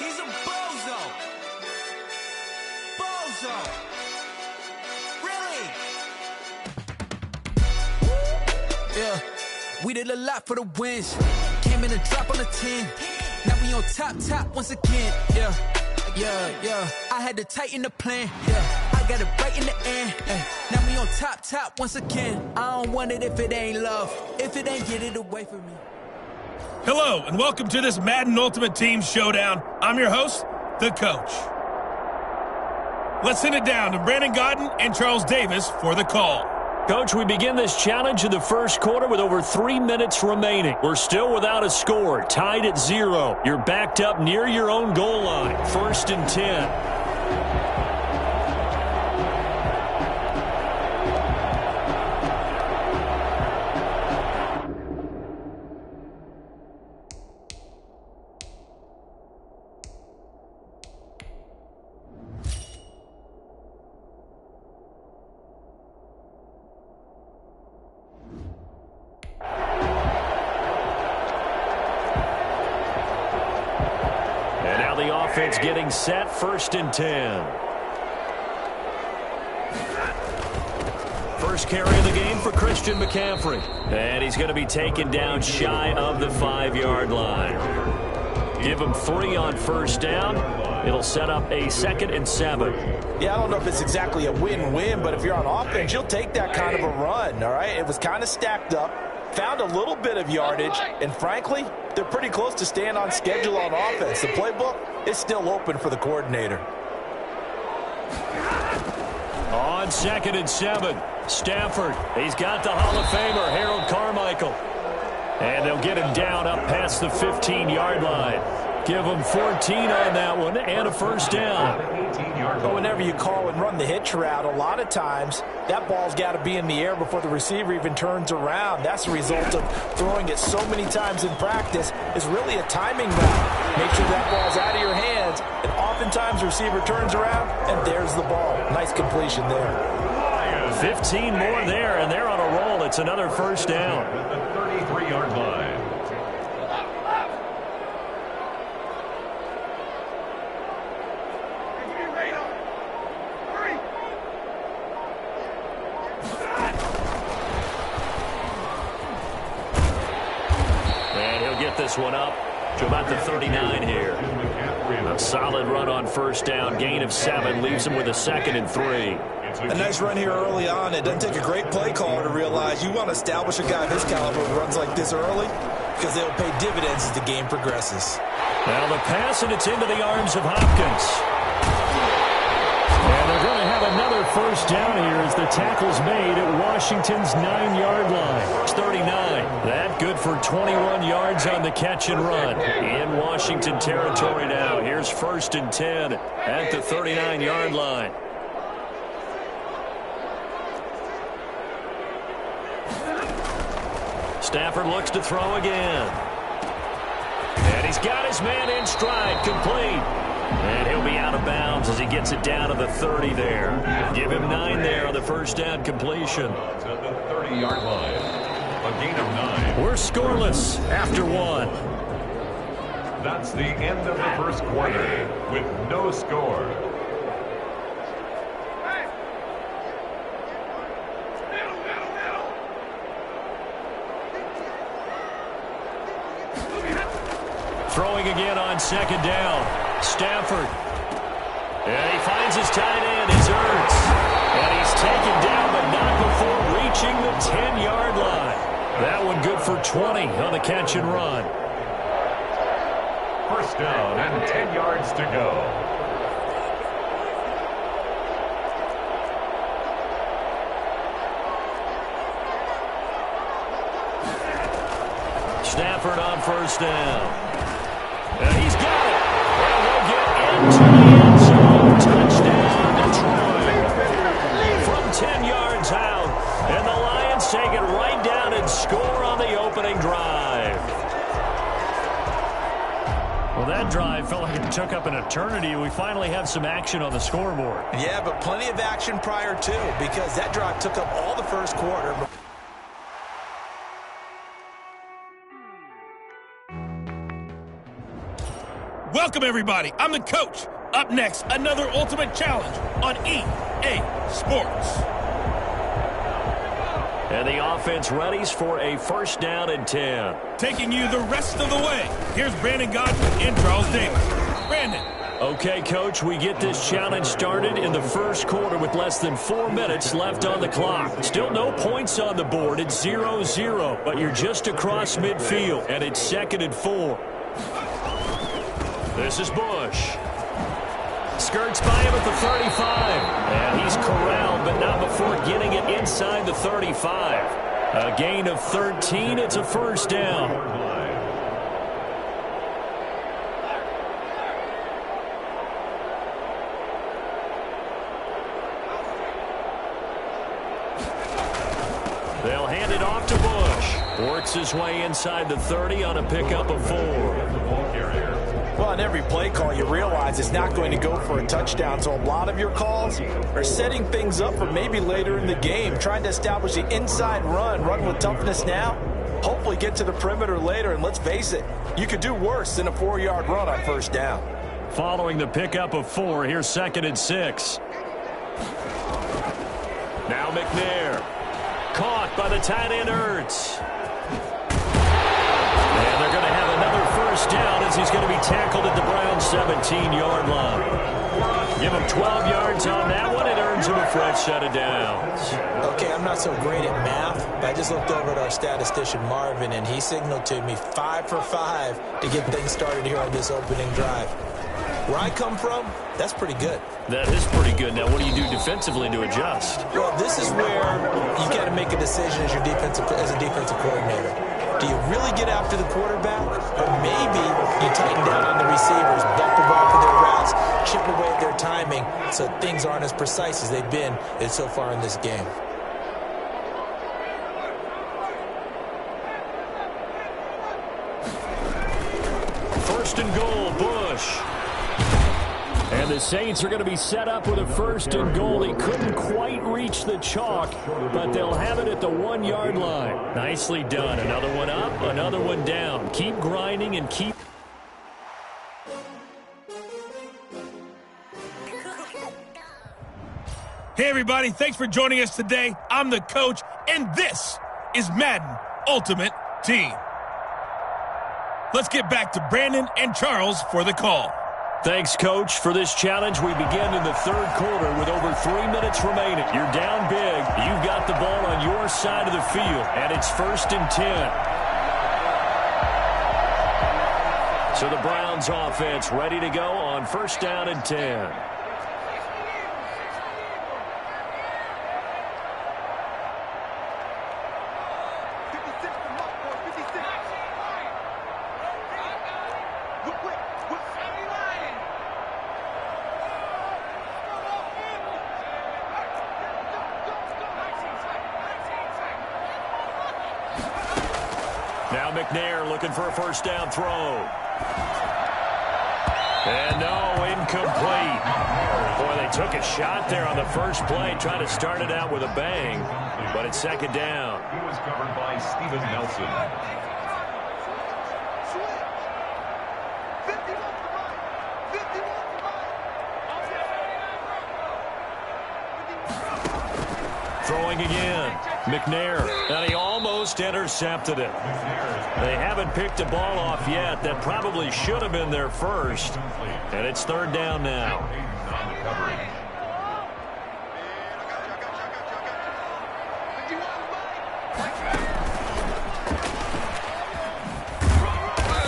He's a bozo. Bozo. Really? Yeah, we did a lot for the wins. Came in a drop on the 10. Now we on top once again. Yeah. I had to tighten the plan. Yeah, I got it right in the end. Now we on top once again. I don't want it if it ain't love. If it ain't, get it away from me. Hello, and welcome to this Madden Ultimate Team Showdown. I'm your host, the Coach. Let's send it down to Brandon Godden and Charles Davis for the call. Coach, we begin this challenge in the first quarter with over 3 minutes remaining. We're still without a score, tied at 0. You're backed up near your own goal line. 1st and 10. Offense getting set, 1st and 10. First carry of the game for Christian McCaffrey. And he's going to be taken down shy of the 5-yard line. Give him 3 on 1st down. It'll set up a 2nd and 7. Yeah, I don't know if it's exactly a win-win, but if you're on offense, you'll take that kind of a run, all right? It was kind of stacked up. Found a little bit of yardage, and frankly, they're pretty close to staying on schedule on offense. The playbook is still open for the coordinator. On 2nd and 7, Stafford. He's got the Hall of Famer, Harold Carmichael. And they'll get him down up past the 15-yard line. Give him 14 on that one and a 1st down. But whenever you call and run the hitch route, a lot of times that ball's got to be in the air before the receiver even turns around. That's the result of throwing it so many times in practice. Is really a timing route. Make sure that ball's out of your hands, and oftentimes the receiver turns around, and there's the ball. Nice completion there. 15 more there, and they're on a roll. It's another 1st down. At the 33-yard line. This one up to about the 39 here. A solid run on 1st down. Gain of 7 leaves him with a 2nd and 3. A nice run here early on. It doesn't take a great play caller to realize you want to establish a guy of his caliber who runs like this early because they'll pay dividends as the game progresses. Now the pass, and it's into the arms of Hopkins. And they're going to have another 1st down here as the tackle's made at Washington's 9-yard line. It's 39. That good for 21 yards on the catch and run. In Washington territory now. Here's 1st and 10 at the 39-yard line. Stafford looks to throw again. And he's got his man in stride, complete. And he'll be out of bounds as he gets it down to the 30 there. Give him 9 there on the 1st down completion. At the 30-yard line. A gain of 9. We're scoreless after 1. That's the end of the first quarter with no score. Throwing again on 2nd down. Stafford. And he finds his tight end. It's Ertz. And he's taken down, but not before reaching the 10-yard line. That one good for 20 on the catch and run. 1st down and 10 yards to go. Stafford on 1st down. And he's got it. And they'll get into the end zone. Touchdown, Detroit. From 10 yards out. And the Lions take it right down and score on the opening drive. Well, that drive felt like it took up an eternity. We finally have some action on the scoreboard. Yeah, but plenty of action prior to, because that drive took up all the first quarter. Welcome, everybody. I'm the coach. Up next, another Ultimate Challenge on EA Sports. And the offense readies for a first down and 10. Taking you the rest of the way, here's Brandon Godwin and Charles Davis. Brandon. Okay, Coach, we get this challenge started in the first quarter with less than 4 minutes left on the clock. Still no points on the board. It's 0-0, but you're just across midfield, and it's 2nd and 4. This is Bush. Skirts by him at the 35. And he's corralled, but not before getting it inside the 35. A gain of 13. It's a first down. They'll hand it off to Bush. Works his way inside the 30 on a pickup of 4. Well, in every play call, you realize it's not going to go for a touchdown. So a lot of your calls are setting things up for maybe later in the game, trying to establish the inside run with toughness now, hopefully get to the perimeter later. And let's face it, you could do worse than a 4-yard run on first down. Following the pickup of 4, here's 2nd and 6. Now McNair. Caught by the tight end Ertz. And they're going to have another first down as he's going to be tackled at the Browns' 17-yard line. Give him 12 yards on that one. It earns him a fresh set of downs. Okay, I'm not so great at math, but I just looked over at our statistician Marvin, and he signaled to me 5 for 5 to get things started here on this opening drive. Where I come from, that's pretty good. That is pretty good. Now, what do you do defensively to adjust? Well, this is where you got to make a decision as a defensive coordinator. Do you really get after the quarterback, or maybe you tighten down on the receivers, bump them off of their routes, chip away at their timing, so things aren't as precise as they've been so far in this game. First and goal, Bush. And the Saints are going to be set up with a first and goal. He couldn't quite reach the chalk, but they'll have it at the 1-yard line. Nicely done. Another one up, another one down. Keep grinding and keep... Hey, everybody. Thanks for joining us today. I'm the coach, and this is Madden Ultimate Team. Let's get back to Brandon and Charles for the call. Thanks, Coach. For this challenge, we begin in the third quarter with over 3 minutes remaining. You're down big. You've got the ball on your side of the field, and it's 1st and 10. So the Browns offense ready to go on 1st down and 10. Now McNair looking for a first down throw. And no, incomplete. Boy, they took a shot there on the first play, trying to start it out with a bang, but it's 2nd down. He was covered by Steven Nelson. Throwing again. McNair, and he almost intercepted it. They haven't picked the ball off yet. That probably should have been their first. And it's 3rd down now.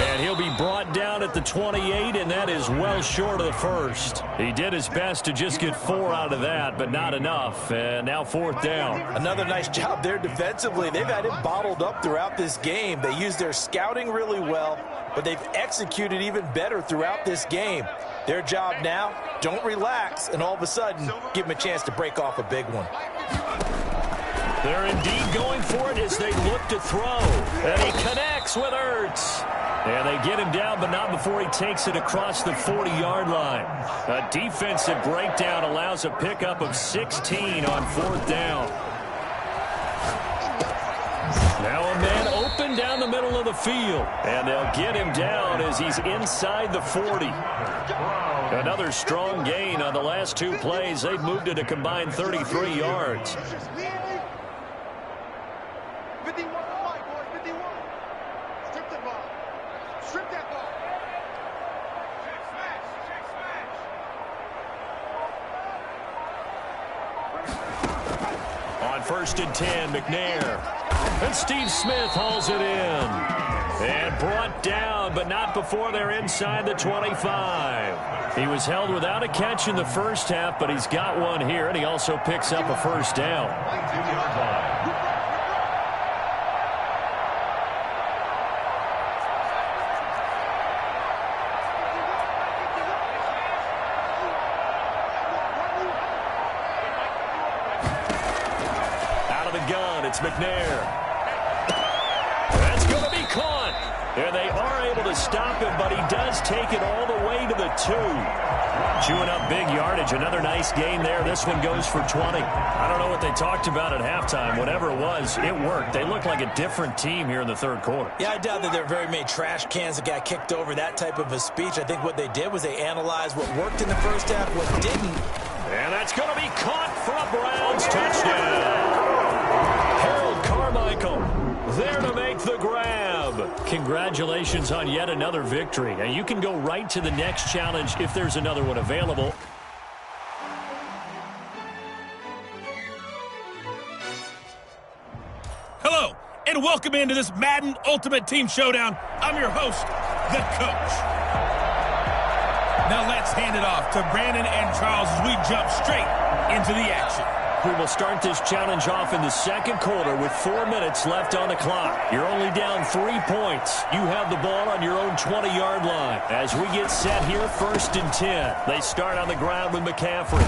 And he'll be brought down at the 28, and that is well short of the first. He did his best to just get 4 out of that, but not enough. And now 4th down. Another nice job there defensively. They've had him bottled up throughout this game. They used their scouting really well, but they've executed even better throughout this game. Their job now, don't relax, and all of a sudden, give him a chance to break off a big one. They're indeed going for it as they look to throw. And he connects with Ertz. And they get him down, but not before he takes it across the 40-yard line. A defensive breakdown allows a pickup of 16 on 4th down. Now a man open run down the middle of the field. And they'll get him down as he's inside the 40. Another strong gain on the last two plays. They've moved it a combined 33 yards. 51 on Mike, boys, 51. Strip the ball. Strip that ball. Check smash. Check smash. On 1st and 10, McNair. And Steve Smith hauls it in. And brought down, but not before they're inside the 25. He was held without a catch in the first half, but he's got one here, and he also picks up a first down. Out of the gun, it's McNair. That's going to be caught. And they are able to stop him, but he does take it all the way to the 2. Chewing up big yardage. Another nice gain there. This one goes for 20. I don't know what they talked about at halftime. Whatever it was, it worked. They look like a different team here in the third quarter. Yeah, I doubt that there are very many trash cans that got kicked over, that type of a speech. I think what they did was they analyzed what worked in the first half, what didn't. And that's going to be caught for a Browns touchdown. Harold Carmichael there to make the grab. Congratulations on yet another victory. Now you can go right to the next challenge if there's another one available. Hello, and welcome into this Madden Ultimate Team Showdown. I'm your host, the Coach. Now let's hand it off to Brandon and Charles as we jump straight into the action. We will start this challenge off in the second quarter with 4 minutes left on the clock. You're only down 3 points. You have the ball on your own 20-yard line. As we get set here, 1st and 10. They start on the ground with McCaffrey.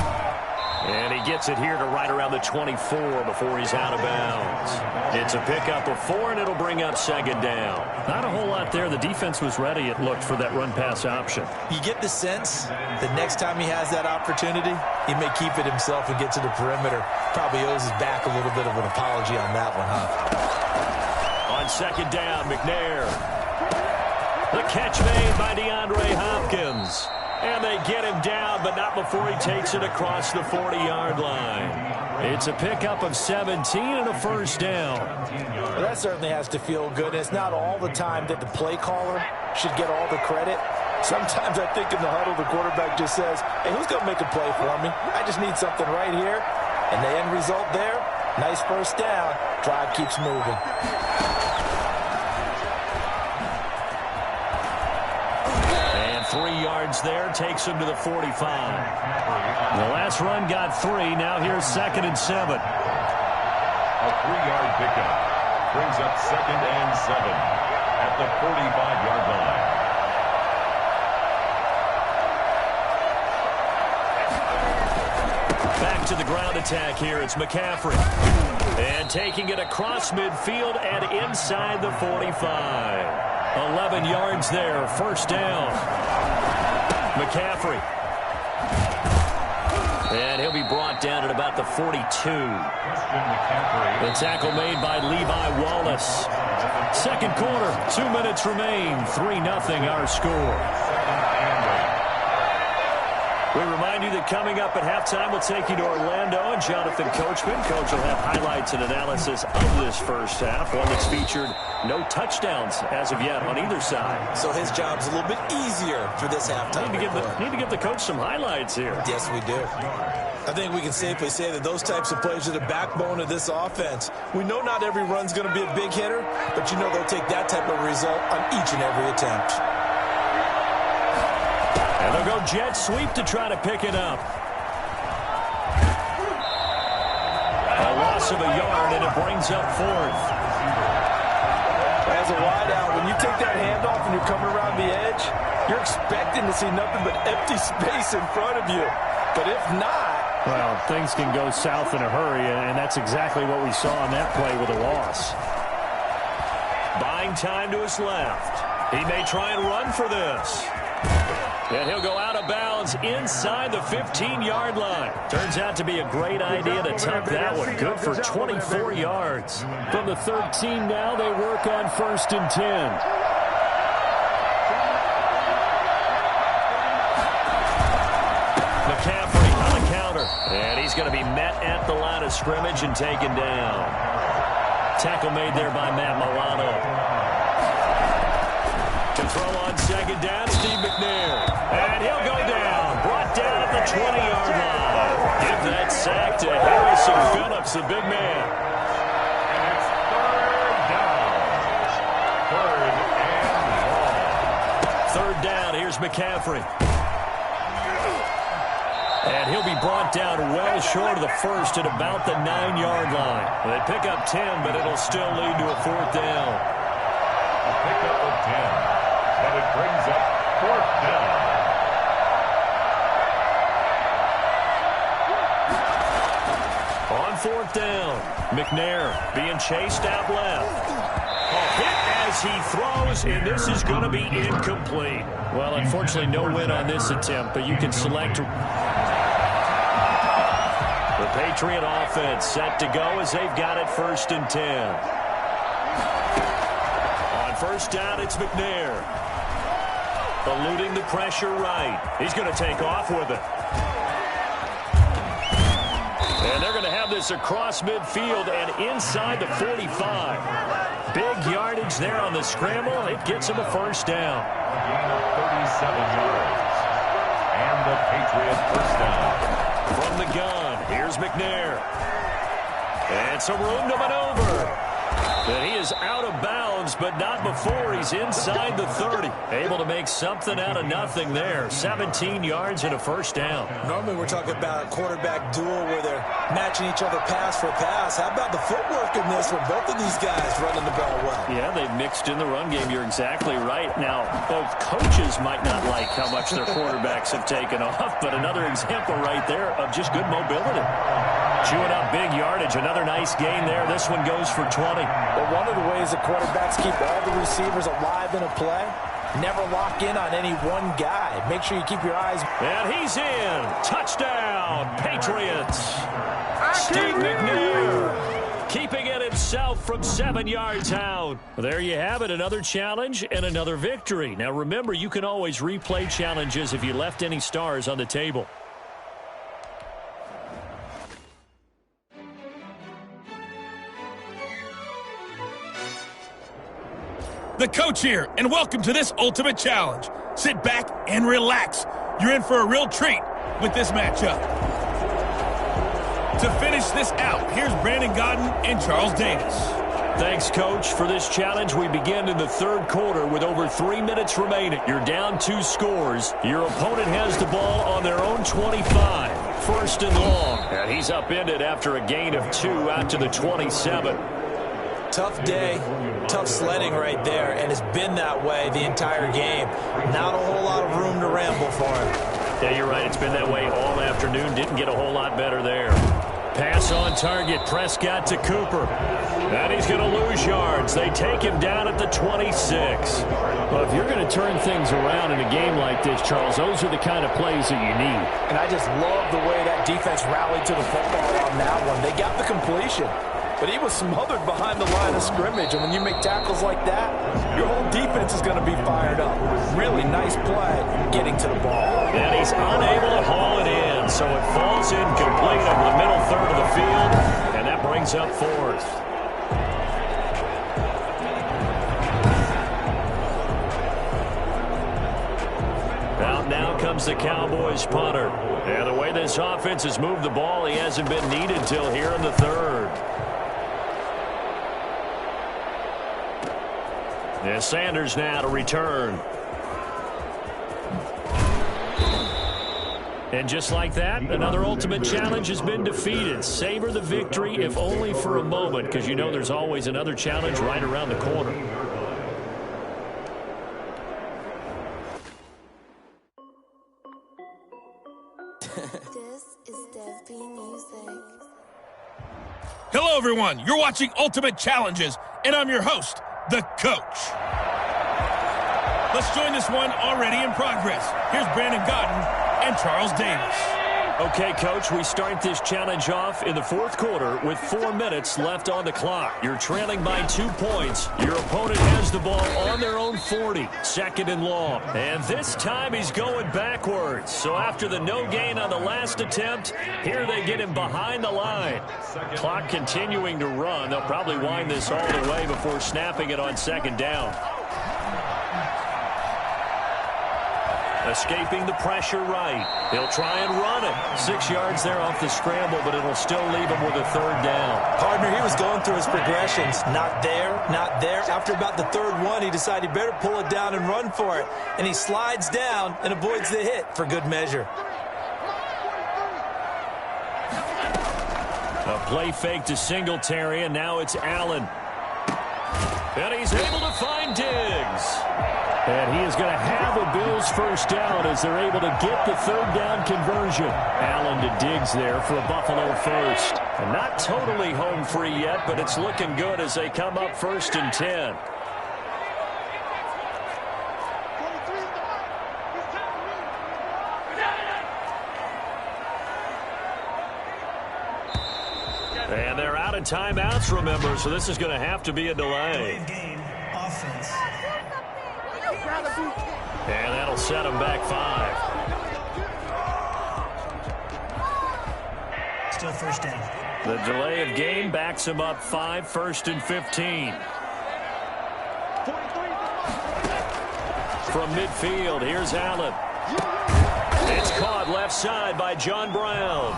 And he gets it here to right around the 24 before he's out of bounds. It's a pickup of 4, and it'll bring up 2nd down. Not a whole lot there. The defense was ready, it looked, for that run-pass option. You get the sense that next time he has that opportunity, he may keep it himself and get to the perimeter. Probably owes his back a little bit of an apology on that one, huh? On 2nd down, McNair. The catch made by DeAndre Hopkins. And they get him down, but not before he takes it across the 40-yard line. It's a pickup of 17 and a first down. Well, that certainly has to feel good. And it's not all the time that the play caller should get all the credit. Sometimes I think in the huddle, the quarterback just says, hey, who's going to make a play for me? I just need something right here. And the end result there, nice first down. Drive keeps moving. 3 yards there, takes him to the 45. The last run got 3. Now here's 2nd and 7. A 3-yard pickup brings up 2nd and 7 at the 45-yard line. Back to the ground attack here. It's McCaffrey. And taking it across midfield and inside the 45. 11 yards there, first down. McCaffrey. And he'll be brought down at about the 42. The tackle made by Levi Wallace. Second quarter, 2 minutes remain. 3-0 our score. We remind you that coming up at halftime, we'll take you to Orlando and Jonathan Coachman. Coach will have highlights and analysis of this first half, one that's featured no touchdowns as of yet on either side. So his job's a little bit easier for this halftime. Need to give the coach some highlights here. Yes, we do. I think we can safely say that those types of plays are the backbone of this offense. We know not every run's going to be a big hitter, but you know they'll take that type of result on each and every attempt. And they'll go jet sweep to try to pick it up. A loss of a yard, and it brings up 4th. As a wideout, when you take that handoff and you're coming around the edge, you're expecting to see nothing but empty space in front of you. But if not... Well, things can go south in a hurry, and that's exactly what we saw on that play with a loss. Buying time to his left. He may try and run for this. And he'll go out of bounds inside the 15-yard line. Turns out to be a great idea to tuck that one. Good for 24 yards. From the 13 now, they work on 1st and 10. And he's going to be met at the line of scrimmage and taken down. Tackle made there by Matt Milano. To throw on 2nd down, Steve McNair. And he'll go down. Brought down at the 20-yard line. Give that sack to Harrison Phillips, the big man. And it's 3rd down. 3rd and long. 3rd down, here's McCaffrey. And he'll be brought down well short of the 1st at about the 9-yard line. They pick up 10, but it'll still lead to a 4th down. A pickup of 10, but it brings up 4th down. On 4th down, McNair being chased out left. A hit as he throws, and this is going to be incomplete. Well, unfortunately, no win on this attempt, but you can select. The Patriot offense set to go as they've got it 1st and 10. On 1st down, it's McNair. Eluding the pressure right. He's going to take off with it. And they're going to have this across midfield and inside the 45. Big yardage there on the scramble. It gets him a 1st down. A gain of 37 yards. And the Patriot 1st down. From the gun, here's McNair. And some room to maneuver. And he is out of bounds, but not before he's inside the 30. Able to make something out of nothing there. 17 yards and a 1st down. Normally we're talking about a quarterback duel where they're matching each other pass for pass. How about the footwork in this one? Both of these guys running the ball well. Yeah, they've mixed in the run game. You're exactly right. Now, both coaches might not like how much their quarterbacks have taken off, but another example right there of just good mobility. Chewing up big yardage. Another nice gain there. This one goes for 20. Well, one of the ways that quarterbacks keep all the receivers alive in a play, never lock in on any one guy. Make sure you keep your eyes. And he's in. Touchdown, Patriots. Steve McNair keeping it himself from 7 yards out. There you have it, another challenge and another victory. Now remember, you can always replay challenges if you left any stars on the table. The coach here, and welcome to this Ultimate Challenge. Sit back and relax. You're in for a real treat with this matchup. To finish this out, here's Brandon Godden and Charles Davis. Thanks, Coach. For this challenge, we begin in the 3rd quarter with over 3 minutes remaining. You're down 2 scores. Your opponent has the ball on their own 25. 1st and long. And he's upended after a gain of 2 out to the 27. Tough day, tough sledding right there, and it's been that way the entire game. Not a whole lot of room to ramble for him. Yeah, you're right. It's been that way all afternoon. Didn't get a whole lot better there. Pass on target. Prescott to Cooper. And he's going to lose yards. They take him down at the 26. Well, if you're going to turn things around in a game like this, Charles, those are the kind of plays that you need. And I just love the way that defense rallied to the football on that one. They got the completion, but he was smothered behind the line of scrimmage. And when you make tackles like that, your whole defense is going to be fired up. Really nice play getting to the ball. And he's unable to haul it in, so it falls incomplete over the middle third of the field, and that brings up 4th. Out now comes the Cowboys punter. And the way this offense has moved the ball, he hasn't been needed till here in the 3rd. And Sanders now to return. And just like that, another ultimate challenge has been defeated. Savor the victory, if only for a moment, because you know there's always another challenge right around the corner. This is Dev B Music. Hello, everyone. You're watching Ultimate Challenges, and I'm your host, the coach. Let's join this one already in progress. Here's Brandon Gaudin and Charles Davis. Okay, Coach, we start this challenge off in the fourth quarter with 4 minutes left on the clock. You're trailing by 2 points. Your opponent has the ball on their own 40, second and long. And this time he's going backwards. So after the no gain on the last attempt, here they get him behind the line. Clock continuing to run. They'll probably wind this all the way before snapping it on second down. Escaping the pressure right. He'll try and run it. 6 yards there off the scramble, but it'll still leave him with a third down. Partner, he was going through his progressions. Not there, not there. After about the third one, he decided he better pull it down and run for it. And he slides down and avoids the hit for good measure. A play fake to Singletary, and now it's Allen. And he's able to find Diggs. And he is going to have a Bills first down as they're able to get the third down conversion. Allen to Diggs there for a Buffalo first. And not totally home free yet, but it's looking good as they come up 1st and 10. And they're out of timeouts, remember, so this is going to have to be a delay. Game offense. And that'll set him back 5. Still first down. The delay of game backs him up 5, 1st and 15. From midfield, here's Allen. It's caught left side by John Brown.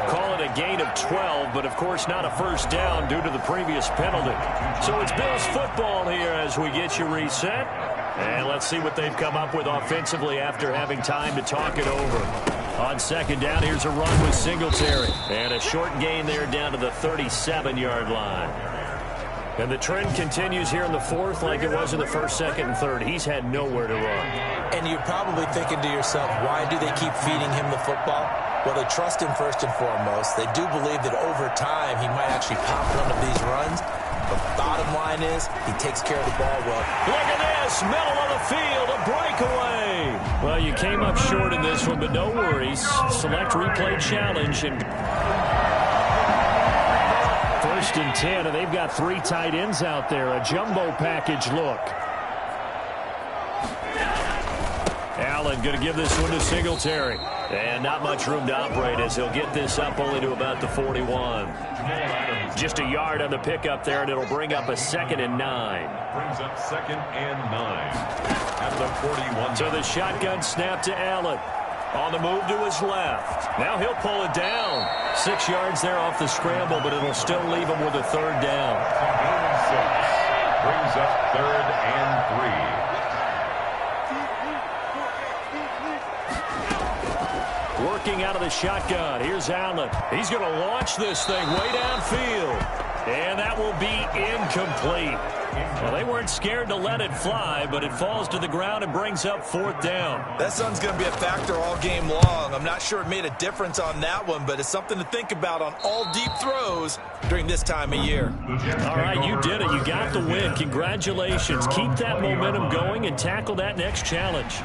Call it a gain of 12, but of course not a first down due to the previous penalty. So it's Bills football here as we get you reset. And let's see what they've come up with offensively after having time to talk it over. On second down, here's a run with Singletary. And a short gain there down to the 37-yard line. And the trend continues here in the fourth like it was in the first, second, and third. He's had nowhere to run. And you're probably thinking to yourself, why do they keep feeding him the football? Well, they trust him first and foremost. They do believe that over time he might actually pop one of these runs. But the bottom line is he takes care of the ball well. Look at this. Middle of the field. A breakaway. Well, you came up short in this one, but no worries. Select replay challenge. And 1st and 10, and they've got 3 tight ends out there. A jumbo package look. Allen going to give this one to Singletary. And not much room to operate as he'll get this up only to about the 41. Just a yard on the pickup there, and it'll bring up a 2nd and 9. Brings up 2nd and 9 at the 41. So the shotgun snap to Allen. On the move to his left. Now he'll pull it down. 6 yards there off the scramble, but it'll still leave him with a third down. Brings up 3rd and 3. Working out of the shotgun. Here's Allen. He's going to launch this thing way downfield. And that will be incomplete. Well, they weren't scared to let it fly, but it falls to the ground and brings up 4th down. That sun's going to be a factor all game long. I'm not sure it made a difference on that one, but it's something to think about on all deep throws during this time of year. All right, you did it. You got the win. Congratulations. Keep that momentum going and tackle that next challenge.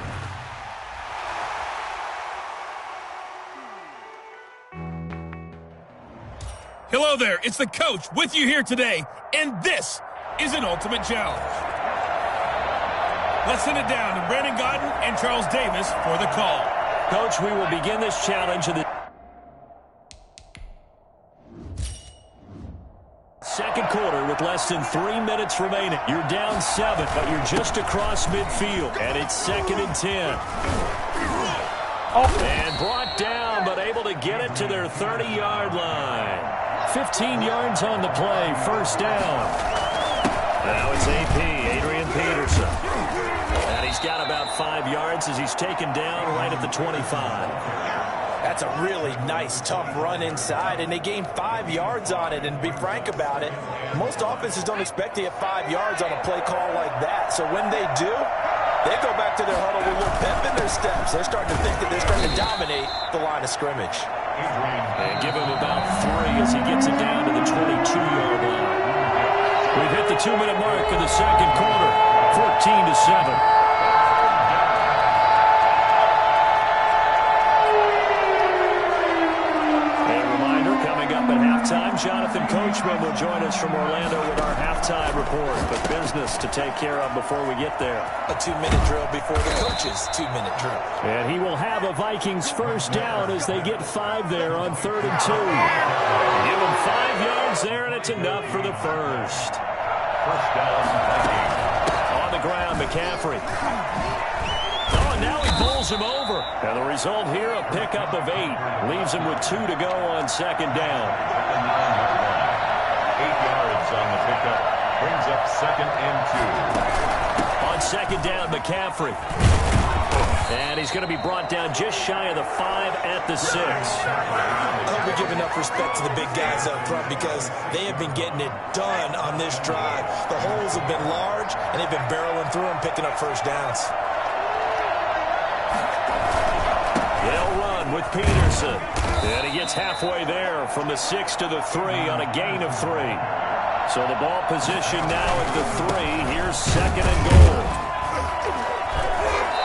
Hello there, it's the coach with you here today, and this is an ultimate challenge. Let's send it down to Brandon Gaudin and Charles Davis for the call. Coach, we will begin this challenge in the second quarter with less than 3 minutes remaining. You're down 7, but you're just across midfield, and it's 2nd and 10. And brought down, but able to get it to their 30-yard line. 15 yards on the play, first down. Now it's AP, Adrian Peterson. And he's got about 5 yards as he's taken down right at the 25. That's a really nice, tough run inside, and they gained 5 yards on it. And to be frank about it, most offenses don't expect to get 5 yards on a play call like that. So when they do, they go back to their huddle with a little pep in their steps. They're starting to think that they're starting to dominate the line of scrimmage. And give him about 3 as he gets it down to the 22-yard line. We've hit the 2-minute mark of the second quarter, 14-7. Jonathan Coachman will join us from Orlando with our halftime report. But business to take care of before we get there. A 2-minute drill before the coach's 2-minute drill. And he will have a Vikings first down as they get 5 there on 3rd and 2. Give him 5 yards there, and it's enough for the first. First down, Vikings. On the ground, McCaffrey. Oh, and now he bowls him over. And the result here, a pickup of 8. Leaves him with 2 to go on 2nd down. 8 yards on the pickup. Brings up 2nd and 2. On 2nd down, McCaffrey. And he's going to be brought down just shy of the 5 at the 6. I hope we give enough respect to the big guys up front because they have been getting it done on this drive. The holes have been large, and they've been barreling through them, picking up first downs. They'll run with Peterson. And he gets halfway there from the 6 to the 3 on a gain of 3. So the ball position now at the 3. Here's 2nd and goal.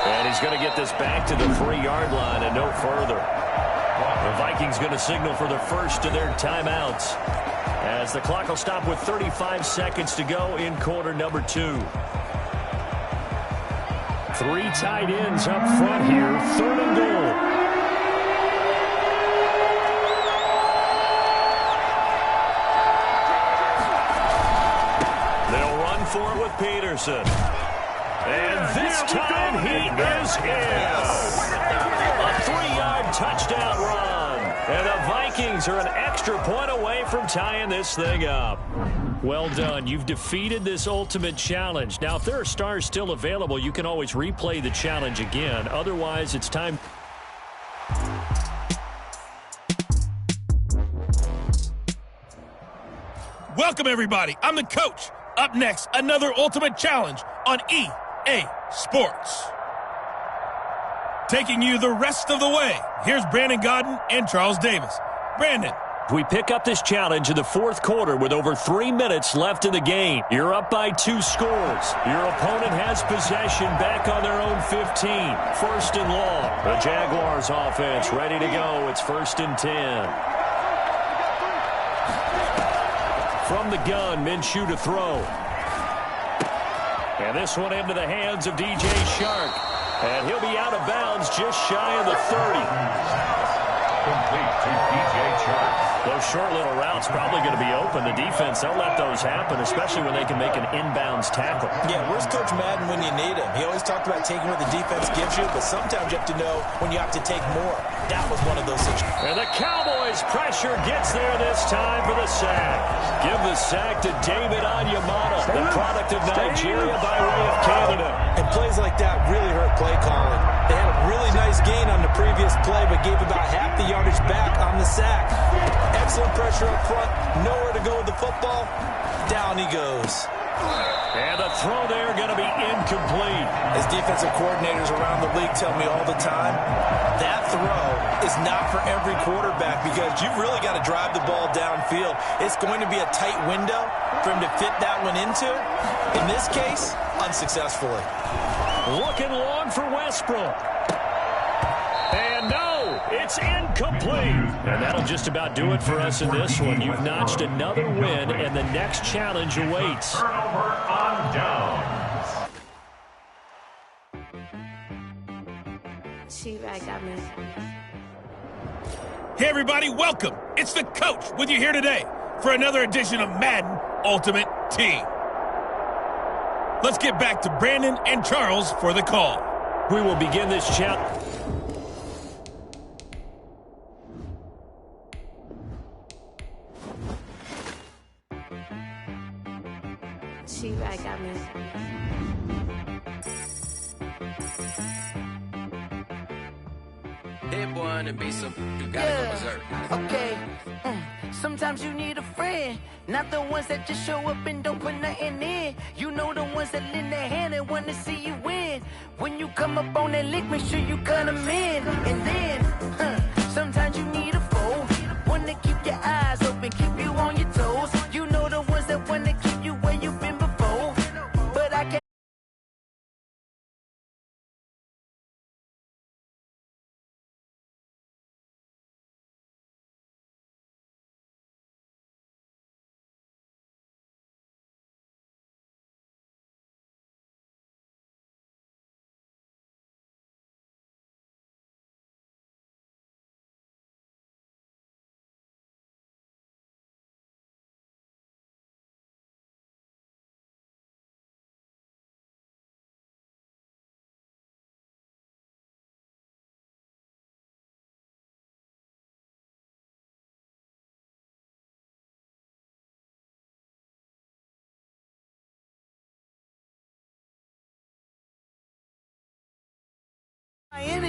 And he's going to get this back to the 3-yard line and no further. The Vikings going to signal for the first of their timeouts as the clock will stop with 35 seconds to go in quarter number 2. 3 tight ends up front here, 3rd and goal. They'll run for it with Peterson. And this time he is in. A 3-yard touchdown run. And the Vikings are an extra point away from tying this thing up. Well done. You've defeated this ultimate challenge. Now, if there are stars still available, you can always replay the challenge again. Otherwise, it's time. Welcome, everybody. I'm the coach. Up next, another ultimate challenge on EA Sports. Taking you the rest of the way, here's Brandon Godden and Charles Davis. Brandon. We pick up this challenge in the 4th quarter with over 3 minutes left in the game. You're up by 2 scores. Your opponent has possession back on their own 15. 1st and long. The Jaguars offense ready to go. It's 1st and 10. From the gun, Minshew to throw. And this one into the hands of DJ Shark. And he'll be out of bounds just shy of the 30. Complete to DJ Shark. Those short little routes probably going to be open. The defense, they'll let those happen, especially when they can make an inbounds tackle. Yeah, where's Coach Madden when you need him? He always talked about taking what the defense gives you, but sometimes you have to know when you have to take more. That was one of those situations. And the Cowboys' pressure gets there this time for the sack. Give the sack to David Onyemata, the product of Nigeria by way of Canada. And plays like that really hurt play calling. They had a really nice gain on the previous play, but gave about half the yardage back on the sack. Excellent pressure up front. Nowhere to go with the football. Down he goes. And the throw there going to be incomplete. As defensive coordinators around the league tell me all the time, that throw is not for every quarterback because you've really got to drive the ball downfield. It's going to be a tight window for him to fit that one into. In this case, unsuccessfully. Looking long for Westbrook. And no, it's incomplete. And that'll just about do it for us in this one. You've notched another win, and the next challenge awaits. Turnover on downs. She-Rag got me. Hey, everybody, welcome. It's the coach with you here today for another edition of Madden Ultimate Team. Let's get back to Brandon and Charles for the call. We will begin this challenge. She-Rag got me. Hit one and be some. You gotta go berserk. Okay. Sometimes you need a friend, not the ones that just show up and don't put nothing in. You know the ones that lend their hand and want to see you win. When you come up on that lick, make sure you cut them in. And then, sometimes you need a foe, one to keep your eyes open, keep you on your toes. You know the ones that want to keep you where you've been before. But I can't.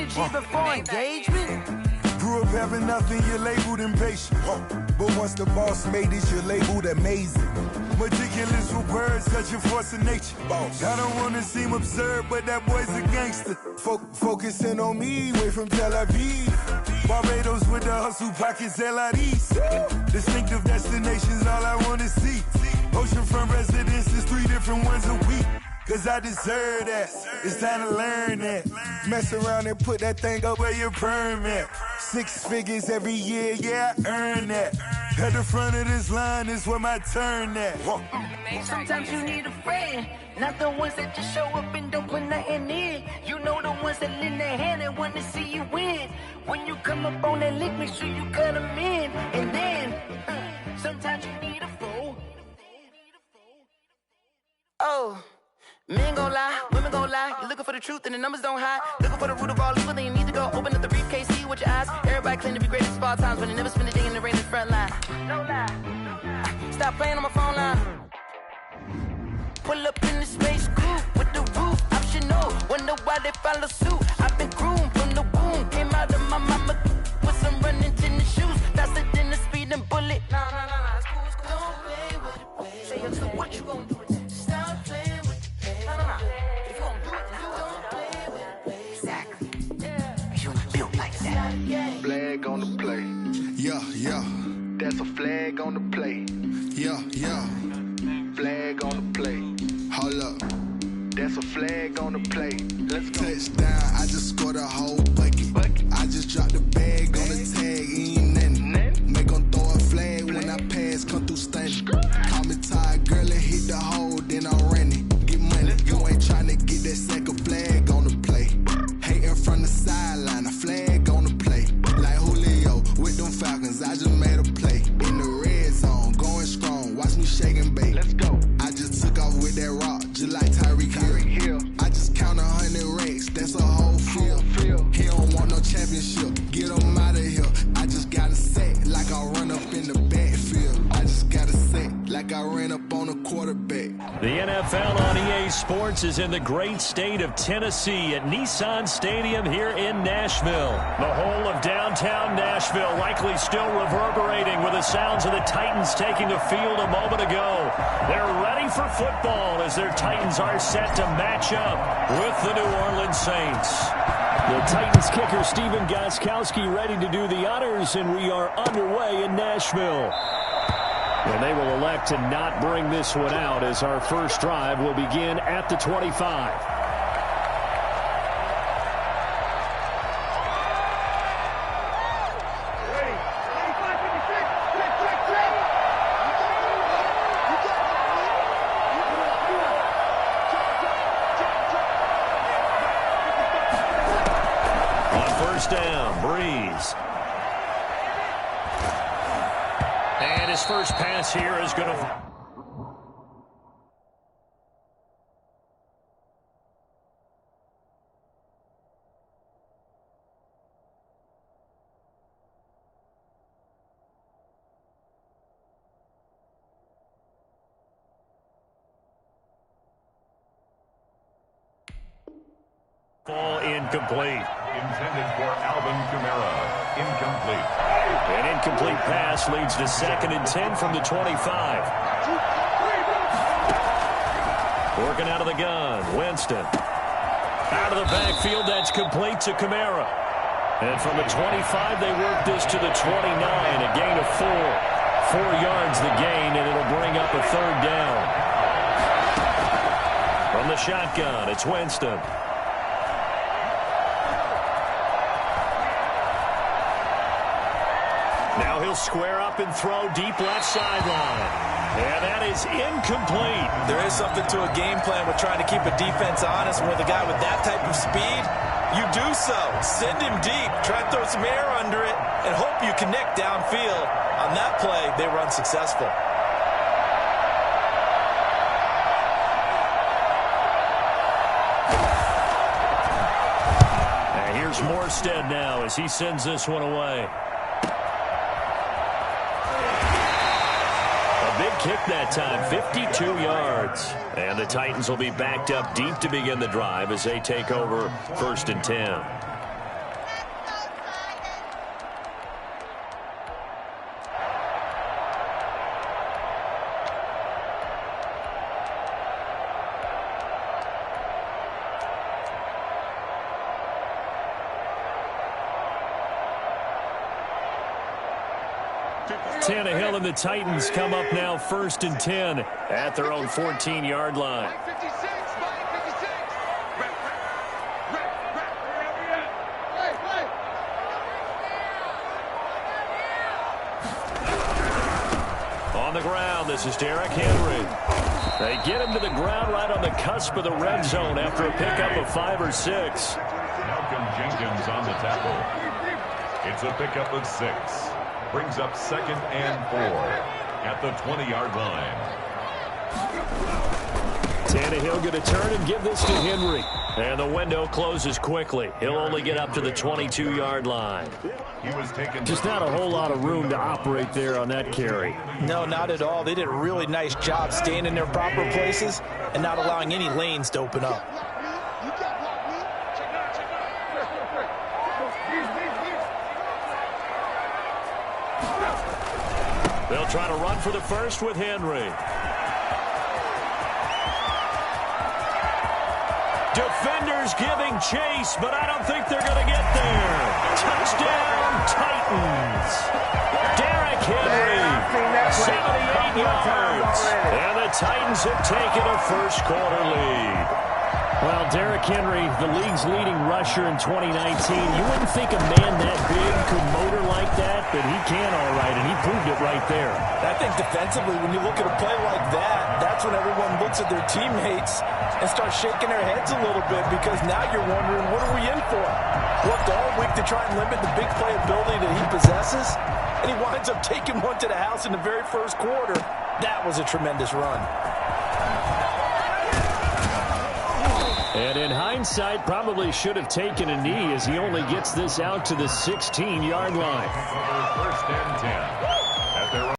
energy before engagement. Grew up having nothing, you're labeled impatient. But once the boss made it, you're labeled amazing. Meticulous with words, such a force of nature. I don't want to seem absurd, but that boy's a gangster. Focusing on me, way from Tel Aviv. Barbados with the hustle pockets, LIDs. Distinctive destinations, all I want to see. Oceanfront residences, 3 different ones a week. Cause I deserve that, it's time to learn that. Mess around and put that thing up where your permit. 6 figures every year, yeah, I earn that. At the front of this line is where my turn at. Sometimes you need a friend, not the ones that just show up and don't put nothing in. You know the ones that lend their hand and want to see you win. When you come up on that lick, make sure you cut them in. And then, sometimes you need a fool. Oh. Men gon' lie, women gon' lie. You're looking for the truth and the numbers don't hide. Looking for the root of all evil, then you need to go open up the briefcase, see with your eyes. Everybody claim to be greatest of all times, but they never spend a day in the rain in the front line. No lie. Stop playing on my phone line. Pull up in the space coupe with the roof optional. Wonder why they follow suit. I've been groomed from the womb. Came out of my mama with some running tennis shoes. Faster than the speeding bullet. Nah, it's cool, it's cool. Don't play with it, baby. Say, yo, so what you gon' do with that? Stop playing. If you gon' do it, then you don't play with it, baby. Exactly. Yeah. You built like that. Flag on the play. Yeah. That's a flag on the play. Yeah. Flag on the play. Hold up. That's a flag on the play. Let's go. Touchdown, I just scored a whole bucket. I just dropped the bag on the tag, ain't nothing. Make them throw a flag when I pass, come through stunning. Call me tired, girl, and hit the hole, then I'm running. Get money, you ain't tryna get that second flag on the play. Hating from the sideline, a flag on the play. Like Julio with them Falcons, I just made a play. In the red zone, going strong, watch me shake and bake. Let's go. I just took off with that rock, just like Tyreek Hill. I just count 100 racks, that's a whole field. He don't want no championship, get him out of here. I just gotta set like I run up in the backfield. I just gotta set like I ran up on a quarterback. The NFL on EA Sports is in the great state of Tennessee at Nissan Stadium here in Nashville. The whole of downtown Nashville likely still reverberating with the sounds of the Titans taking the field a moment ago. They're ready for football as their Titans are set to match up with the New Orleans Saints. The Titans kicker Stephen Gostkowski ready to do the honors, and we are underway in Nashville. And they will elect to not bring this one out as our first drive will begin at the 25. And his first pass here is going to... Ball incomplete. Intended for Alvin Kamara. Incomplete. An incomplete pass leads to 2nd and 10 from the 25. Working out of the gun. Winston. Out of the backfield. That's complete to Kamara. And from the 25, they work this to the 29. A gain of 4. 4 yards the gain, and it'll bring up a 3rd down. From the shotgun, it's Winston. Now he'll square up and throw deep left sideline. And that is incomplete. There is something to a game plan with trying to keep a defense honest. With a guy with that type of speed, you do so. Send him deep. Try to throw some air under it and hope you connect downfield. On that play, they were unsuccessful. And here's Morstead now as he sends this one away. Big kick that time, 52 yards. And the Titans will be backed up deep to begin the drive as they take over 1st and 10. Tannehill and the Titans come up now 1st and 10 at their own 14-yard line. On the ground, this is Derrick Henry. They get him to the ground right on the cusp of the red zone after a pickup of 5 or 6. Malcolm Jenkins on the tackle. It's a pickup of 6. Brings up 2nd and 4 at the 20-yard line. Tannehill going to turn and give this to Henry. And the window closes quickly. He'll only get up to the 22-yard line. He was taken. Just not a whole lot of room to operate there on that carry. No, not at all. They did a really nice job staying in their proper places and not allowing any lanes to open up. They'll try to run for the first with Henry. Defenders giving chase, but I don't think they're going to get there. Touchdown, Titans. Derrick Henry, 78 yards. And the Titans have taken a first-quarter lead. Well, Derrick Henry, the league's leading rusher in 2019. You wouldn't think a man that big could motor like that, but he can all right, and he proved it right there. I think defensively, when you look at a play like that, that's when everyone looks at their teammates and starts shaking their heads a little bit, because now you're wondering, what are we in for? Worked all week to try and limit the big play ability that he possesses, and he winds up taking one to the house in the very first quarter. That was a tremendous run. And in hindsight, probably should have taken a knee, as he only gets this out to the 16-yard line. 1st and 10 at their own.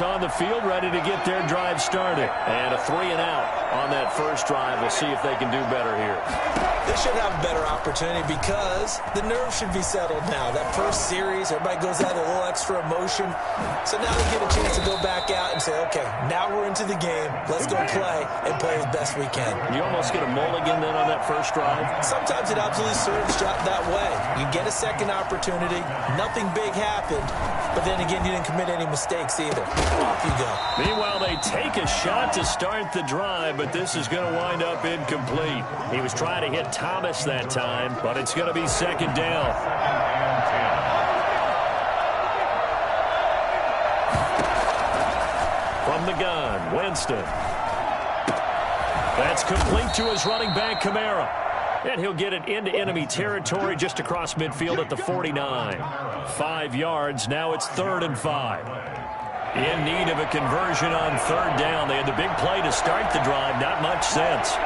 On the field, ready to get their drive started. And a 3-and-out on that first drive. We'll see if they can do better here. They should have a better opportunity because the nerves should be settled now. That first series, everybody goes out a little extra emotion. So now they get a chance to go back out and say, okay, now we're into the game. Let's go play and play as best we can. You almost get a mulligan then on that first drive? Sometimes it absolutely serves that way. You get a second opportunity. Nothing big happened. But then again, you didn't commit any mistakes either. Off you go. Meanwhile, they take a shot to start the drive, but this is going to wind up incomplete. He was trying to hit Thomas that time, but it's going to be 2nd down. From the gun, Winston. That's complete to his running back, Kamara. And he'll get it into enemy territory just across midfield at the 49. 5 yards. Now it's 3rd and 5. In need of a conversion on 3rd down. They had the big play to start the drive. Not much sense.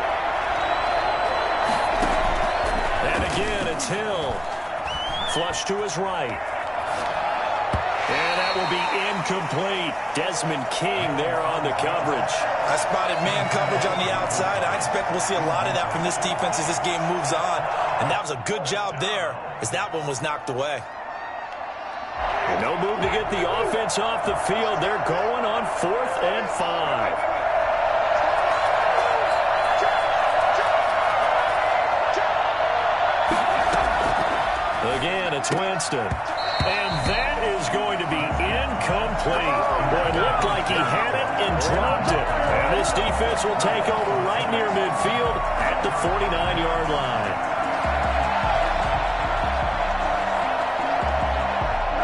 And again, it's Hill. Flush to his right. And that will be incomplete. Desmond King there on the coverage. I spotted man coverage on the outside. I expect we'll see a lot of that from this defense as this game moves on. And that was a good job there as that one was knocked away. And no move to get the offense off the field. They're going on 4th and 5. Again, it's Winston. And that is going to be incomplete. Boy, it looked like he had it and dropped it. And this defense will take over right near midfield at the 49-yard line.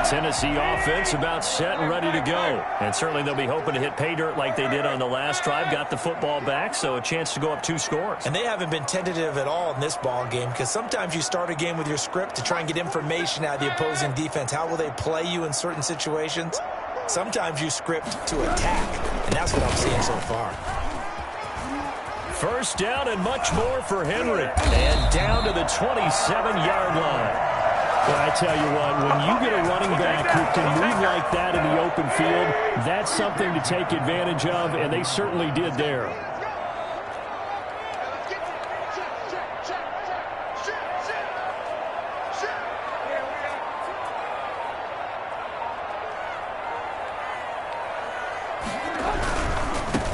Tennessee offense about set and ready to go. And certainly they'll be hoping to hit pay dirt like they did on the last drive. Got the football back, so a chance to go up 2 scores. And they haven't been tentative at all in this ball game, because sometimes you start a game with your script to try and get information out of the opposing defense. How will they play you in certain situations? Sometimes you script to attack, and that's what I'm seeing so far. 1st down and much more for Henry. And down to the 27-yard line. Well, I tell you what, when you get a running back who can move like that in the open field, that's something to take advantage of, and they certainly did there.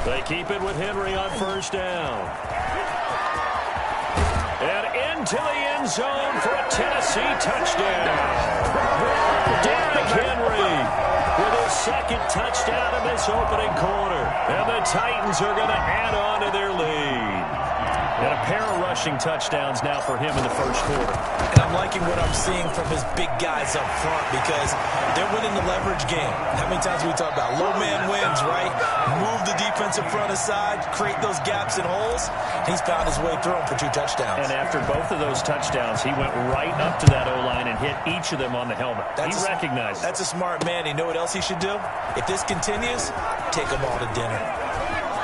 They keep it with Henry on 1st down. And into the end end zone for a Tennessee touchdown. Derrick Henry with his second touchdown in this opening quarter. And the Titans are going to add on to their lead. And a pair of rushing touchdowns now for him in the first quarter. And I'm liking what I'm seeing from his big guys up front because they're winning the leverage game. How many times we talk about low man wins, right? Move the defensive front aside, create those gaps and holes. He's found his way through them for 2 touchdowns. And after both of those touchdowns, he went right up to that O-line and hit each of them on the helmet. He recognized it. That's a smart man. You know what else he should do? If this continues, take them all to dinner.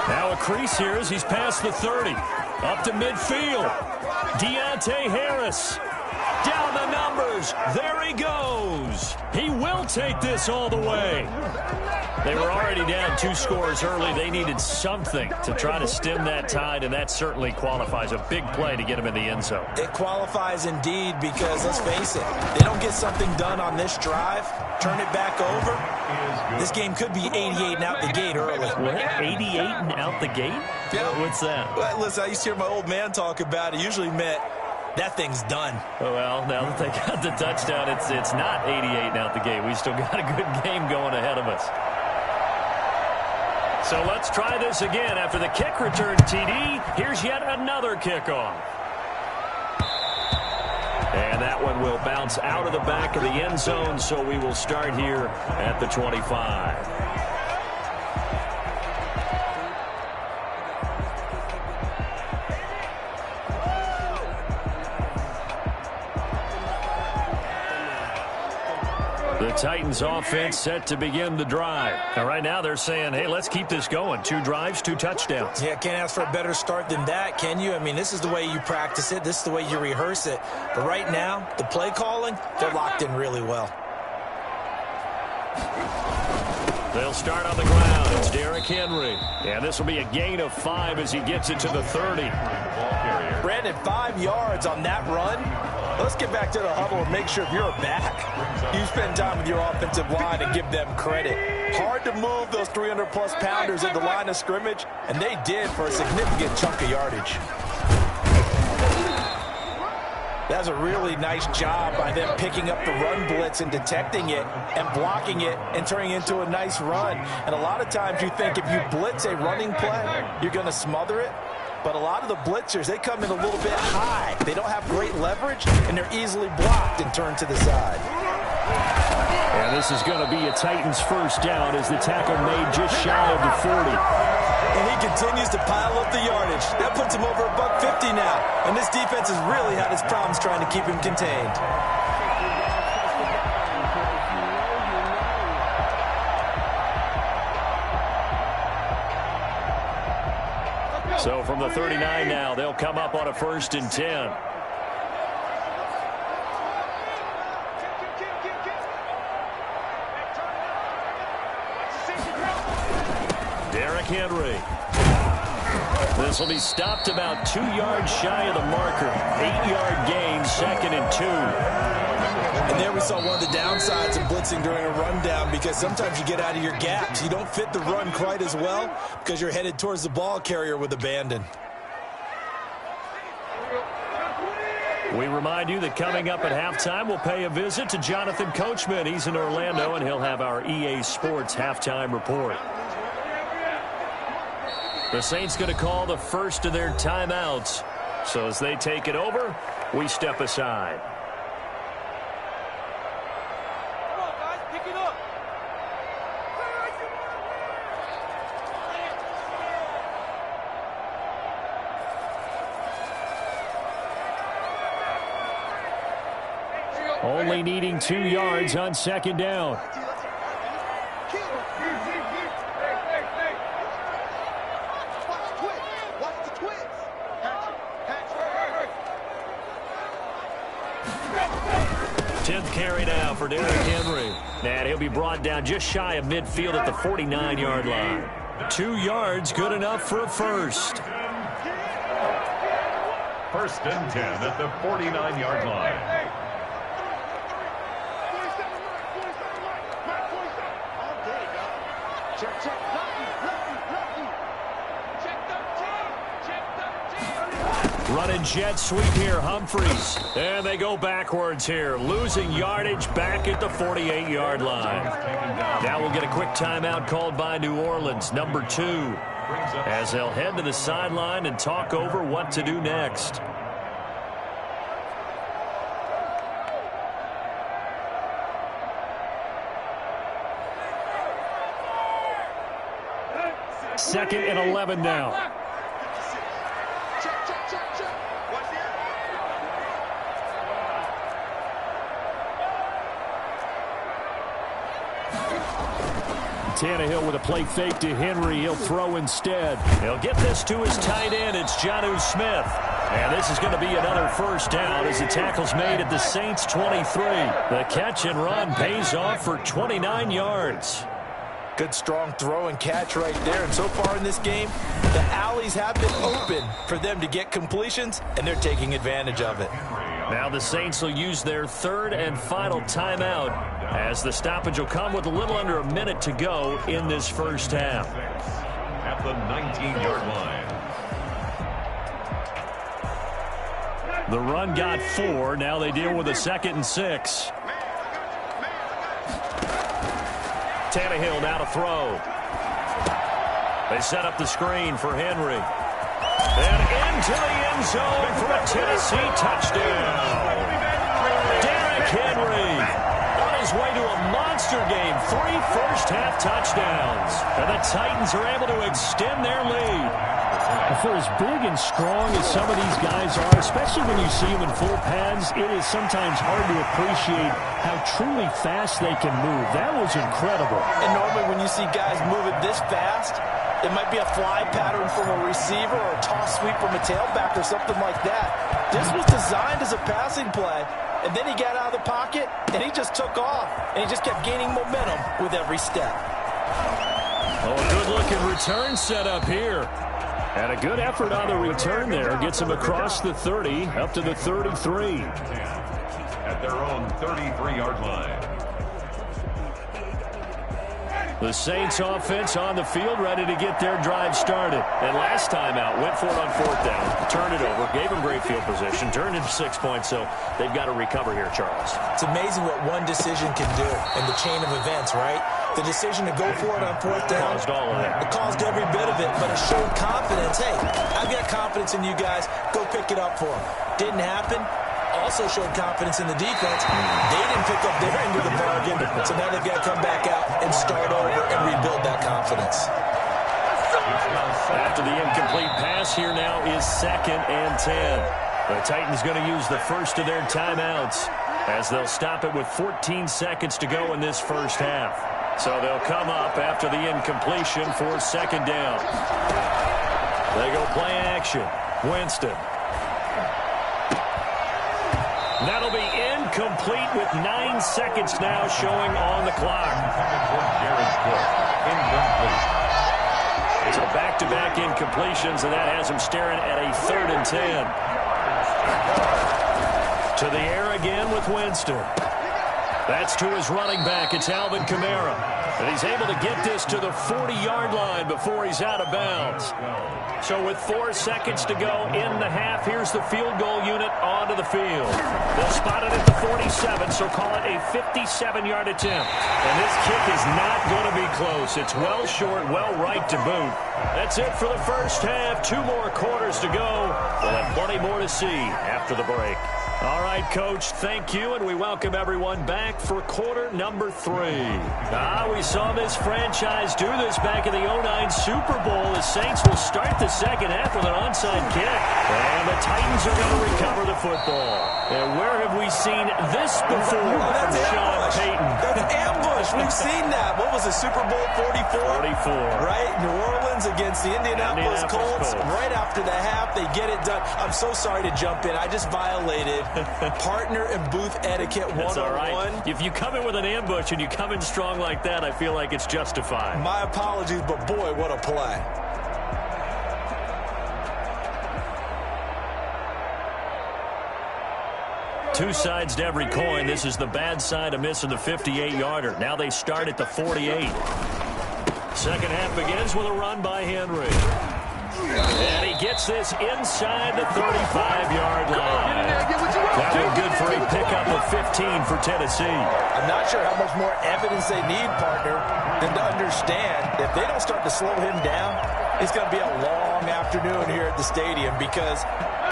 Now a crease here as he's past the 30. Up to midfield. Deontay Harris. Down the numbers. There he goes. He will take this all the way. They were already down 2 scores early. They needed something to try to stem that tide, and that certainly qualifies. A big play to get him in the end zone. It qualifies indeed because, let's face it, they don't get something done on this drive, turn it back over, this game could be 88 and out the gate early. What? 88 and out the gate? Yeah. What's that? Well, listen, I used to hear my old man talk about it. Usually meant that thing's done. Well, now that they got the touchdown, it's not 88 and out the gate. We still got a good game going ahead of us. So let's try this again. After the kick return TD, here's yet another kickoff. And that one will bounce out of the back of the end zone, so we will start here at the 25. The Titans offense set to begin the drive. And right now they're saying, hey, let's keep this going. 2 drives, 2 touchdowns. Yeah, can't ask for a better start than that, can you? I mean, this is the way you practice it. This is the way you rehearse it. But right now, the play calling, they're locked in really well. They'll start on the ground. It's Derrick Henry. And this will be a gain of 5 as he gets it to the 30. Brandon, 5 yards on that run. Let's get back to the huddle and make sure if you're a back, you spend time with your offensive line and give them credit. Hard to move those 300-plus pounders at the line of scrimmage, and they did for a significant chunk of yardage. That's a really nice job by them picking up the run blitz and detecting it and blocking it and turning it into a nice run. And a lot of times you think if you blitz a running play, you're going to smother it. But a lot of the blitzers, they come in a little bit high. They don't have great leverage, and they're easily blocked and turned to the side. And this is going to be a Titans first down as the tackle made just shy of the 40. And he continues to pile up the yardage. That puts him over $150 now. And this defense has really had its problems trying to keep him contained. So from the 39 now, they'll come up on a 1st and 10. Derrick Henry. This will be stopped about 2 yards shy of the marker. 8-yard gain, 2nd and 2. And there we saw one of the downsides of blitzing during a rundown because sometimes you get out of your gaps. You don't fit the run quite as well because you're headed towards the ball carrier with abandon. We remind you that coming up at halftime, we'll pay a visit to Jonathan Coachman. He's in Orlando, and he'll have our EA Sports halftime report. The Saints going to call the first of their timeouts. So as they take it over, we step aside. Only needing 2 yards on 2nd down. Tenth carry now for Derrick Henry. And he'll be brought down just shy of midfield at the 49-yard line. 2 yards, good enough for a first. 1st and 10 at the 49-yard line. Running jet sweep here, Humphries. And they go backwards here, losing yardage back at the 48-yard line. Now we'll get a quick timeout called by New Orleans, number 2, as they'll head to the sideline and talk over what to do next. Second and 11 now. Tannehill with a play fake to Henry. He'll throw instead. He'll get this to his tight end. It's Jonnu Smith. And this is going to be another first down as the tackle's made at the Saints' 23. The catch and run pays off for 29 yards. Good strong throw and catch right there. And so far in this game, the alleys have been open for them to get completions, and they're taking advantage of it. Now the Saints will use their third and final timeout as the stoppage will come with a little under a minute to go in this first half. At the 19-yard line. The run got 4. Now they deal with a 2nd and 6. Tannehill now to throw. They set up the screen for Henry. And into the end zone for a Tennessee touchdown. Derrick Henry on his way to a monster game. 3 first-half touchdowns. And the Titans are able to extend their lead. For as big and strong as some of these guys are, especially when you see them in full pads, it is sometimes hard to appreciate how truly fast they can move. That was incredible. And normally when you see guys moving this fast, it might be a fly pattern from a receiver or a toss sweep from a tailback or something like that. This was designed as a passing play, and then he got out of the pocket, and he just took off, and he just kept gaining momentum with every step. Oh, a good-looking return set up here. And a good effort on the return there. Gets him across the 30, up to the 33. At their own 33-yard line. The Saints offense on the field, ready to get their drive started. And last time out, went for it on 4th down, turned it over, gave them great field position, turned into 6 points, so they've got to recover here, Charles. It's amazing what one decision can do in the chain of events, right? The decision to go for it on 4th down, caused all of that. It caused every bit of it, but it showed confidence. Hey, I've got confidence in you guys. Go pick it up for them. Didn't happen. Also showed confidence in the defense. They didn't pick up their end of the bargain, so now they've got to come back out and start over and rebuild that confidence. After the incomplete pass, here now is 2nd and 10. The Titans going to use the first of their timeouts as they'll stop it with 14 seconds to go in this first half. So they'll come up after the incompletion for 2nd down. They go play action. Winston. That'll be incomplete with 9 seconds now showing on the clock. So back-to-back incompletions, and that has him staring at a 3rd and 10. To the air again with Winston. That's to his running back. It's Alvin Kamara. And he's able to get this to the 40-yard line before he's out of bounds. So with 4 seconds to go in the half, here's the field goal unit onto the field. They'll spot it at the 47, so call it a 57-yard attempt. And this kick is not going to be close. It's well short, well right to boot. That's it for the first half. 2 more quarters to go. We'll have plenty more to see after the break. All right, Coach, thank you, and we welcome everyone back for quarter number 3. We saw this franchise do this back in the 09 Super Bowl. The Saints will start the second half with an onside kick, and the Titans are going to recover the football. And where have we seen this before from Sean Payton? That's ambush. We've seen that. What was it, Super Bowl 44? 44. Right? New Orleans against the Indianapolis Colts. Right after the half, they get it done. I'm so sorry to jump in. I just violated partner and booth etiquette 101. That's all right. If you come in with an ambush and you come in strong like that, I feel like it's justified. My apologies, but boy, what a play. Two sides to every coin. This is the bad side of missing the 58-yarder. Now they start at the 48. Second half begins with a run by Henry. And he gets this inside the 35-yard line. That one good for a pickup of 15 for Tennessee. I'm not sure how much more evidence they need, partner, than to understand if they don't start to slow him down, it's going to be a long afternoon here at the stadium because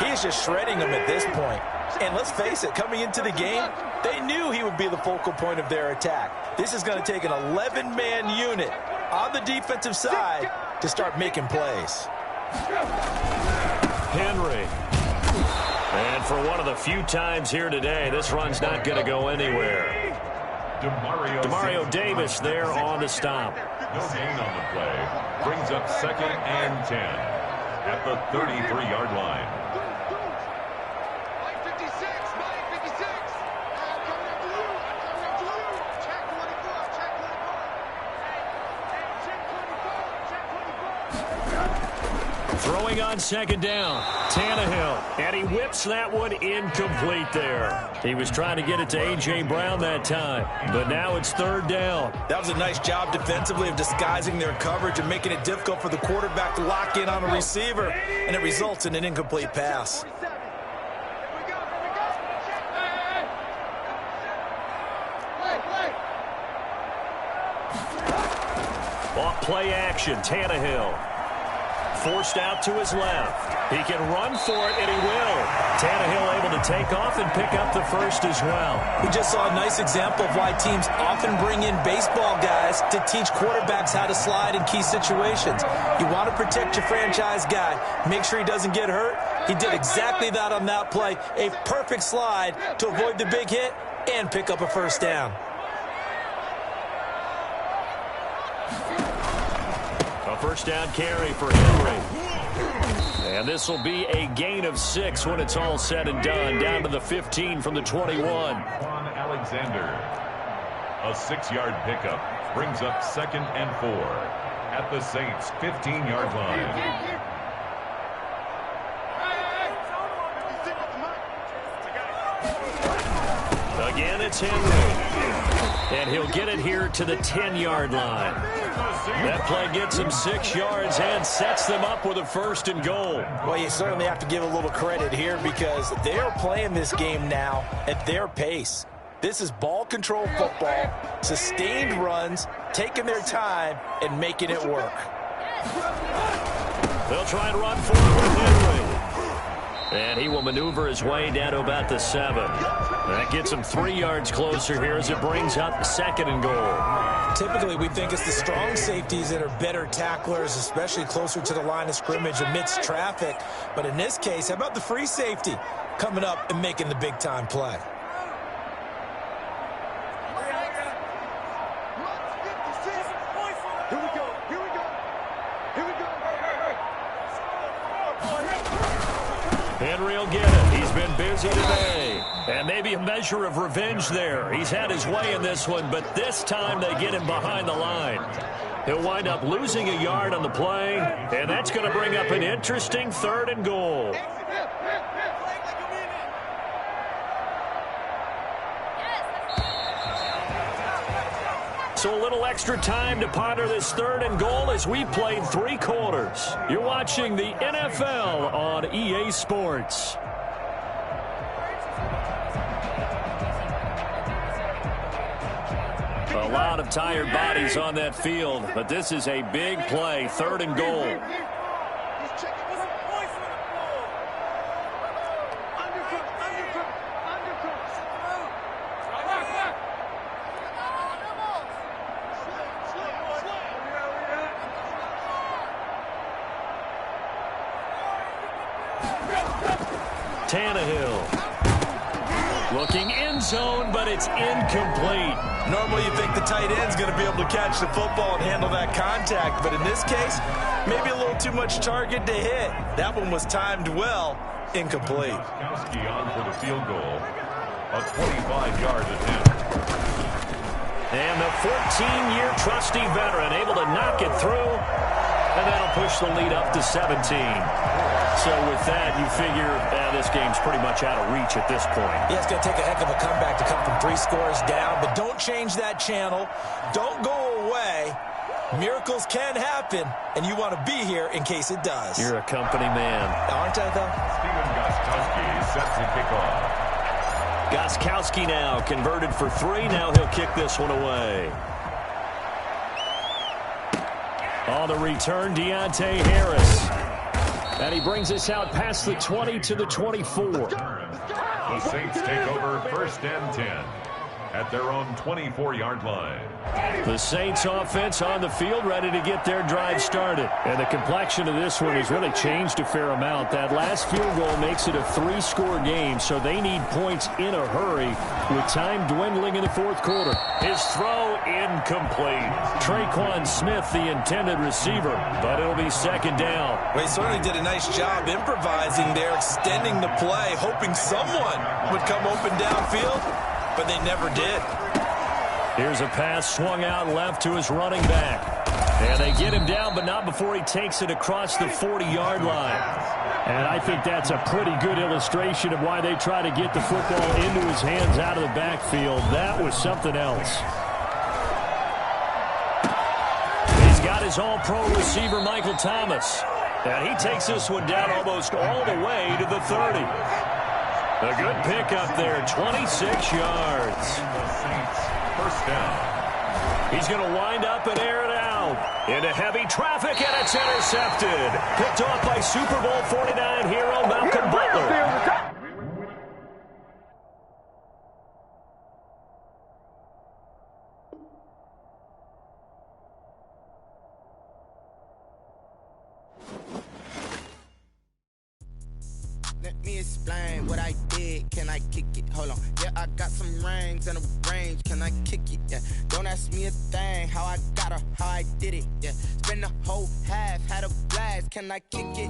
he's just shredding them at this point. And let's face it, coming into the game, they knew he would be the focal point of their attack. This is going to take an 11-man unit on the defensive side to start making plays. Henry. And for one of the few times here today, this run's not going to go anywhere. Demario Davis there on the stop. No gain on the play. Brings up 2nd and 10 at the 33-yard line. Throwing on 2nd down, Tannehill, and he whips that one incomplete there. He was trying to get it to A.J. Brown that time, but now it's 3rd down. That was a nice job defensively of disguising their coverage and making it difficult for the quarterback to lock in on a receiver, and it results in an incomplete pass. Off play action, Tannehill. Forced out to his left. He can run for it, and he will. Tannehill able to take off and pick up the first as well. We just saw a nice example of why teams often bring in baseball guys to teach quarterbacks how to slide in key situations. You want to protect your franchise guy. Make sure he doesn't get hurt. He did exactly that on that play. A perfect slide to avoid the big hit and pick up a first down. A first down carry for Henry. And this will be a gain of 6 when it's all said and done. Down to the 15 from the 21. Alexander. A 6-yard pickup brings up 2nd and 4 at the Saints' 15-yard line. Again, it's Henry. And he'll get it here to the 10-yard line. That play gets him 6 yards and sets them up with a 1st and goal. Well, you certainly have to give a little credit here because they are playing this game now at their pace. This is ball control football, sustained runs, taking their time and making it work. They'll try and run forward with Henry. And he will maneuver his way down to about the 7. That gets him 3 yards closer here as it brings up 2nd and goal. Typically, we think it's the strong safeties that are better tacklers, especially closer to the line of scrimmage amidst traffic. But in this case, how about the free safety coming up and making the big-time play? Henry will get it. He's been busy today. And maybe a measure of revenge there. He's had his way in this one, but this time they get him behind the line. He'll wind up losing a yard on the play, and that's going to bring up an interesting 3rd and goal. So a little extra time to ponder this 3rd and goal as we played 3 quarters. You're watching the NFL on EA Sports. A lot of tired bodies on that field, but this is a big play, 3rd and goal. Tannehill. Looking end zone, but it's incomplete. Normally you think the tight end's going to be able to catch the football and handle that contact, but in this case, maybe a little too much target to hit. That one was timed well, incomplete. Kowski on for the field goal. A 25-yard attempt. And the 14-year trusty veteran able to knock it through, and that'll push the lead up to 17. So with that, you figure this game's pretty much out of reach at this point. Yeah, it's going to take a heck of a comeback to come from 3 scores down, but don't change that channel. Don't go away. Miracles can happen, and you want to be here in case it does. You're a company man. Aren't I, though? Steven Gostkowski is set to kick off. Gostkowski now converted for 3. Now he'll kick this one away. On the return, Deontay Harris. And he brings us out past the 20 to the 24. The Saints take over 1st and 10 at their own 24-yard line. The Saints offense on the field, ready to get their drive started. And the complexion of this one has really changed a fair amount. That last field goal makes it a 3-score game, so they need points in a hurry with time dwindling in the 4th quarter. His throw incomplete. Traquan Smith, the intended receiver, but it'll be 2nd down. Well, he certainly did a nice job improvising there, extending the play, hoping someone would come open downfield, but they never did. Here's a pass swung out left to his running back. And they get him down, but not before he takes it across the 40-yard line. And I think that's a pretty good illustration of why they try to get the football into his hands out of the backfield. That was something else. He's got his all-pro receiver, Michael Thomas. And he takes this one down almost all the way to the 30. A good pickup there, 26 yards. First down. He's going to wind up and air it out into heavy traffic, and it's intercepted. Picked off by Super Bowl 49 hero Malcolm Butler. Let me explain what I did. Can I kick it? Hold on. Yeah, I got some rings and a range. Can I kick it? Yeah. Don't ask me a thing. How I got her, how I did it. Yeah. Spend the whole half, had a blast. Can I kick it?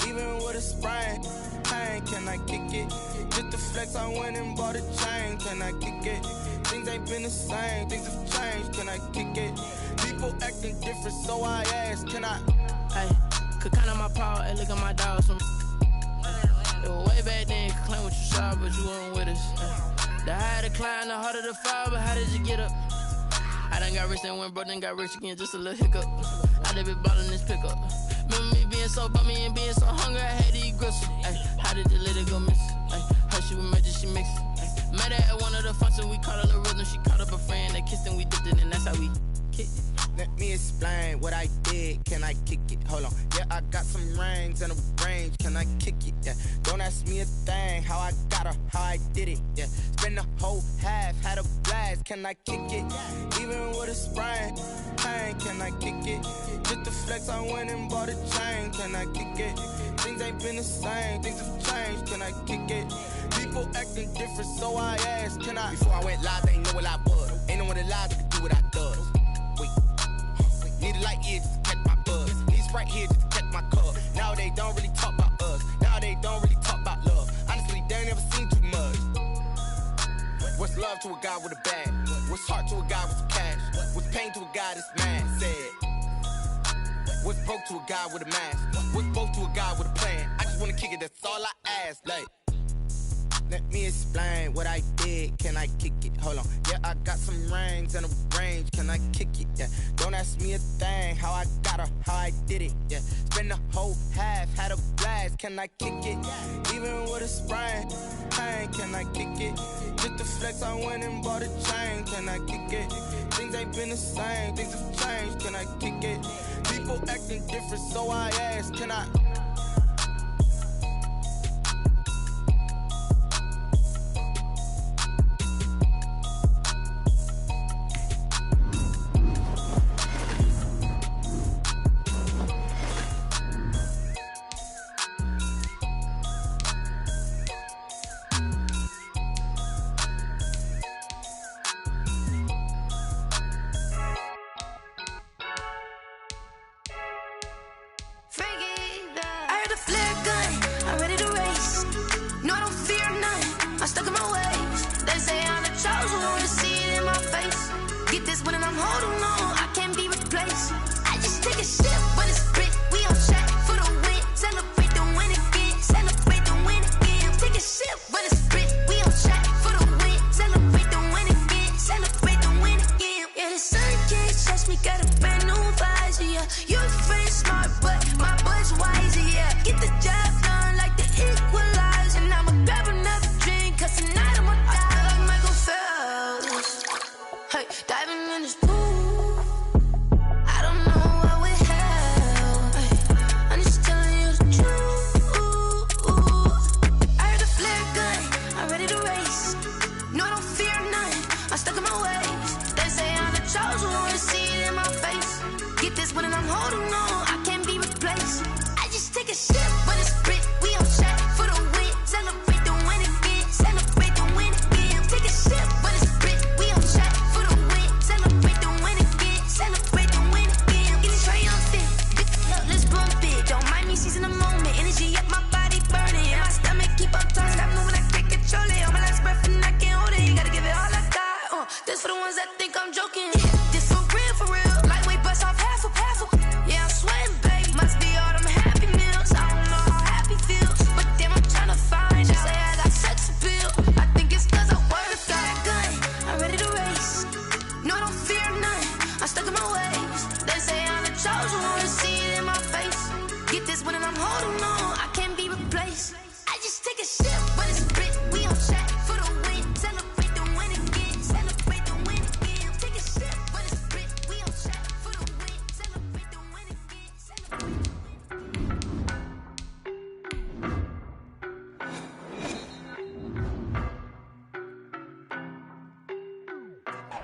Even with a sprain. Pain, can I kick it? Just the flex, I went and bought a chain. Can I kick it? Things ain't been the same. Things have changed. Can I kick it? People acting different, so I asked. Can I? Hey, could count on my power and look at my dogs. Way back then, you could claim what you saw, but you weren't with us. The higher the climb, the harder the fall, but how did you get up? I done got rich and went broke, then got rich again, just a little hiccup. I done been ballin' this pickup. Remember me being so bummy and being so hungry, I had to eat gristle. How did the lady go miss? Her she was magic, she mixed. Met her at one of the functions, we caught her the rhythm. She caught up a friend, they kissed and we dipped it, and that's how we kicked it. Let me explain what I did. Can I kick it? Hold on. Yeah, I got some rings and a range. Can I kick it? Yeah. Don't ask me a thing. How I got her, how I did it. Yeah. Spend the whole half, had a blast. Can I kick it? Even with a sprain. Pain, can I kick it? Just the flex, I went and bought a chain. Can I kick it? Things ain't been the same. Things have changed. Can I kick it? People acting different, so I asked. Can I? Before I went live, they ain't know what I was. Ain't no one alive that could do what I does. Need a light here just to catch my buzz. Need Sprite here just to catch my cup. Now they don't really talk about us. Now they don't really talk about love. Honestly, they ain't never seen too much. What's love to a guy with a bag? What's heart to a guy with some cash? What's pain to a guy that's mad? Said. What's broke to a guy with a mask? What's both to a guy with a plan? I just wanna kick it, that's all I ask. Like, let me explain what I did. Can I kick it? Hold on. Yeah, I got some rings and a range. Can I kick it? Yeah. Don't ask me a thing. How I got her, how I did it. Yeah. Spend the whole half, had a blast. Can I kick it? Even with a sprain. Pain, can I kick it? Just the flex, I went and bought a chain. Can I kick it? Things ain't been the same. Things have changed. Can I kick it? People acting different, so I asked. Can I? Got a brand new vibe. this for the ones that think I'm joking. This for real. Lightweight bust off half a. Yeah, I'm sweating, baby. Must be all them happy meals. I don't know how happy feels, but damn, I'm trying to find out. Say I got sex appeal. I think it's 'cause I work. Got a gun, I'm ready to race. No, I don't fear none. I'm stuck in my ways. They say I'm the chosen one, to see it in my face. Get this one and I'm holding on. I can't be replaced. I just take a sip, but it's Brit. We on track for the win. Celebrate the win again. Celebrate the win again. Take a sip, but it's Brit. We on track for the win. Celebrate the win again.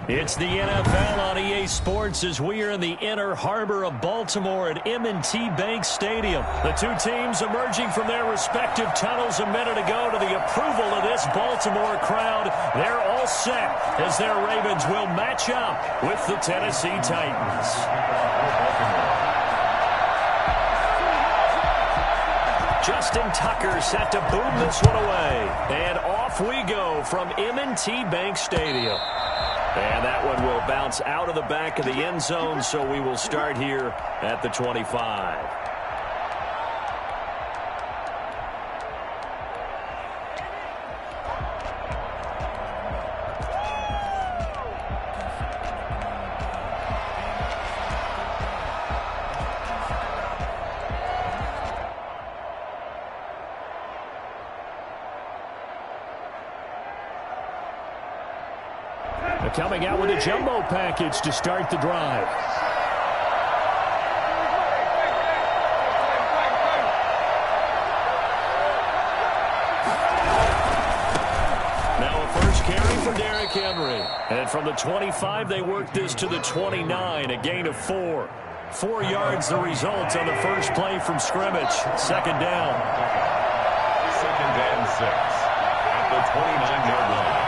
It's the NFL on EA Sports as we are in the inner harbor of Baltimore at M&T Bank Stadium. The two teams emerging from their respective tunnels a minute ago to the approval of this Baltimore crowd. They're all set as their Ravens will match up with the Tennessee Titans. Justin Tucker set to boom this one away. And off we go from M&T Bank Stadium. And that one will bounce out of the back of the end zone, so we will start here at the 25. Coming out with a jumbo package to start the drive. Now a first carry for Derrick Henry. And from the 25, they work this to the 29, a gain of 4. 4 yards the result on the first play from scrimmage. Second down. Second and 6 at the 29-yard line.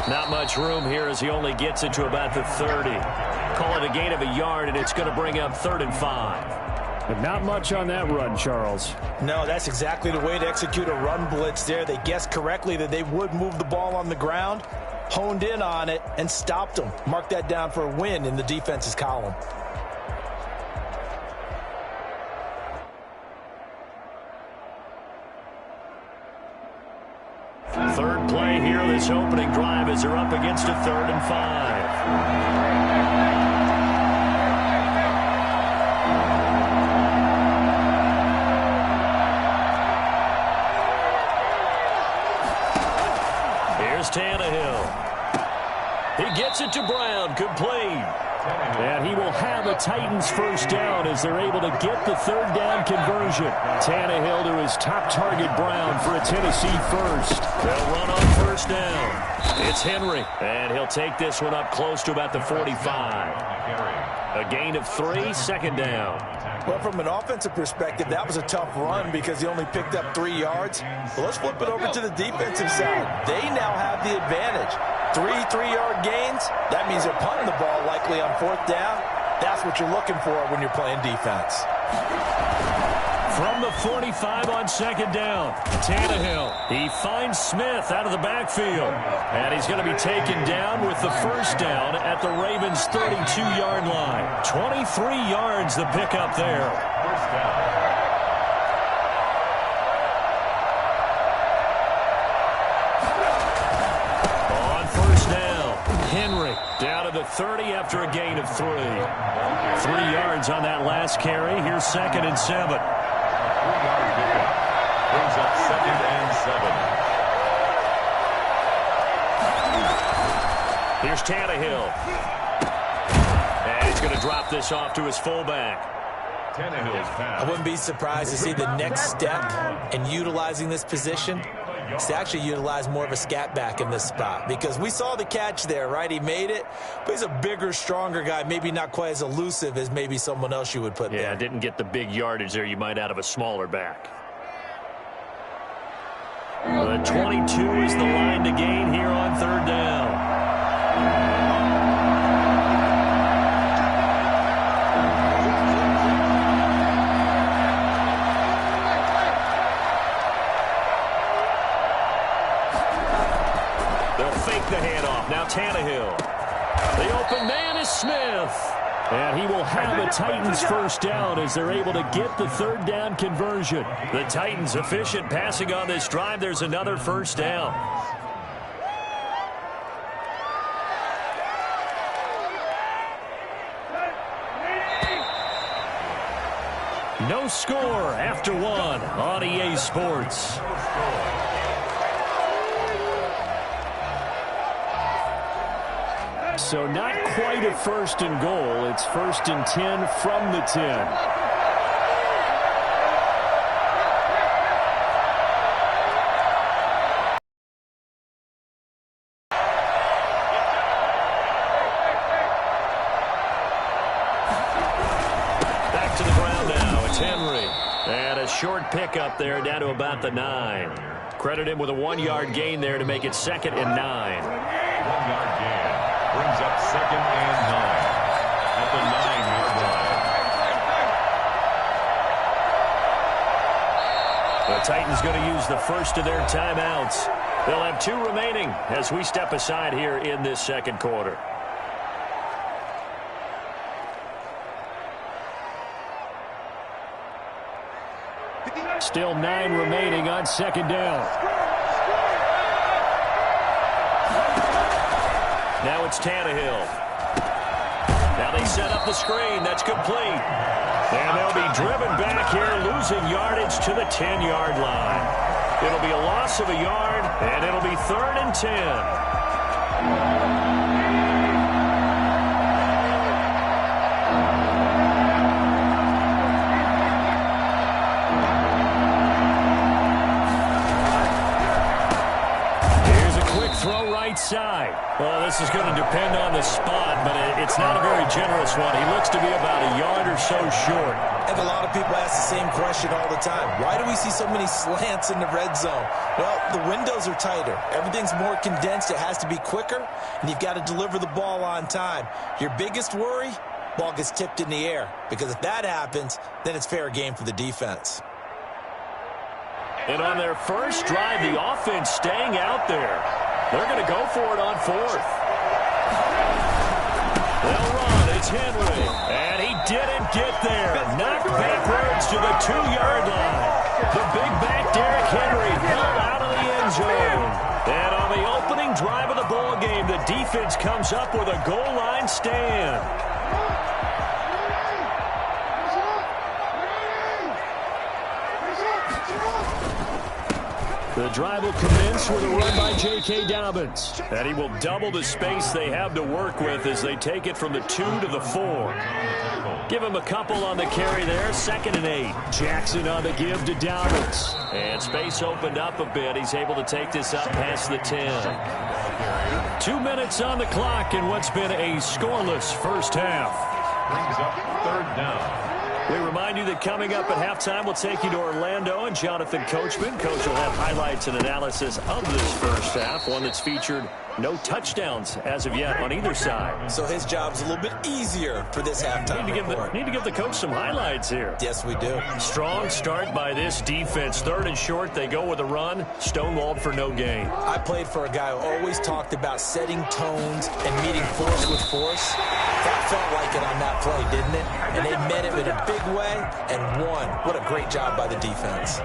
Not much room here as he only gets it to about the 30. Call it a gain of a yard, and it's going to bring up 3rd and 5. But not much on that run, Charles. No, that's exactly the way to execute a run blitz there. They guessed correctly that they would move the ball on the ground, honed in on it, and stopped them. Mark that down for a win in the defense's column. Third play here, this opening drive, as they're up against a 3rd and 5. Here's Tannehill. He gets it to Brown, complete. And he will have a Titans first down as they're able to get the 3rd down conversion. Tannehill to his top target, Brown, for a Tennessee first. They'll run on first down. It's Henry, and he'll take this one up close to about the 45. A gain of 3, second down. Well, from an offensive perspective, that was a tough run because he only picked up 3 yards. Well, let's flip it over to the defensive side. They now have the advantage. 3 3-yard gains, that means they're punting the ball likely on 4th down. That's what you're looking for when you're playing defense. From the 45 on second down, Tannehill. He finds Smith out of the backfield. And he's going to be taken down with the first down at the Ravens' 32-yard line. 23 yards the pickup there. First down. Henry down to the 30 after a gain of 3. 3 yards on that last carry. Here's 2nd and 7. 3-yard pickup. Brings up 2nd and 7. Here's Tannehill. And he's going to drop this off to his fullback. Tannehill's pass. I wouldn't be surprised to see the next step in utilizing this position is to actually utilize more of a scat back in this spot, because we saw the catch there, right? He made it, but he's a bigger, stronger guy, maybe not quite as elusive as maybe someone else you would put there. Yeah, didn't get the big yardage there you might out of a smaller back. The 22 is the line to gain here on 3rd down. Smith. And he will have a Titans first down as they're able to get the third down conversion. The Titans efficient passing on this drive. There's another first down. No score after one on EA Sports. So not quite a first and goal. It's 1st and 10 from the 10. Back to the ground now. It's Henry. And a short pickup there down to about the 9. Credit him with a 1-yard gain there to make it 2nd and 9. 1-yard gain. Brings up 2nd and 9 at the 9-yard line. The Titans going to use the first of their timeouts. They'll have 2 remaining as we step aside here in this second quarter. Still 9 remaining on 2nd down. Now it's Tannehill. Now they set up the screen. That's complete. And they'll be driven back here, losing yardage to the 10-yard line. It'll be a loss of a yard, and it'll be 3rd and 10. Throw right side. Well, this is going to depend on the spot, but it's not a very generous one. He looks to be about a yard or so short. And a lot of people ask the same question all the time. Why do we see so many slants in the red zone? Well, the windows are tighter. Everything's more condensed. It has to be quicker, and you've got to deliver the ball on time. Your biggest worry, ball gets tipped in the air, because if that happens, then it's fair game for the defense. And on their first drive, the offense staying out there. They're going to go for it on 4th. They'll run. It's Henry. And he didn't get there. Knocked backwards to the 2-yard line. The big back Derrick Henry fell out of the end zone. And on the opening drive of the ball game, the defense comes up with a goal line stand. The drive will commence with a run by J.K. Dobbins. And he will double the space they have to work with as they take it from the 2 to the 4. Give him a couple on the carry there. 2nd and 8. Jackson on the give to Dobbins. And space opened up a bit. He's able to take this up past the 10. 2 minutes on the clock in what's been a scoreless first half. Brings up 3rd down. We remind you that coming up at halftime, we'll take you to Orlando and Jonathan Coachman. Coach will have highlights and analysis of this first half, one that's featured no touchdowns as of yet on either side. So his job's a little bit easier for this halftime report. Need to give the coach some highlights here. Yes, we do. Strong start by this defense. 3rd and short, they go with a run. Stonewalled for no gain. I played for a guy who always talked about setting tones and meeting force with force. That felt like it on that play, didn't it? And they met him in a big way and won. What a great job by the defense.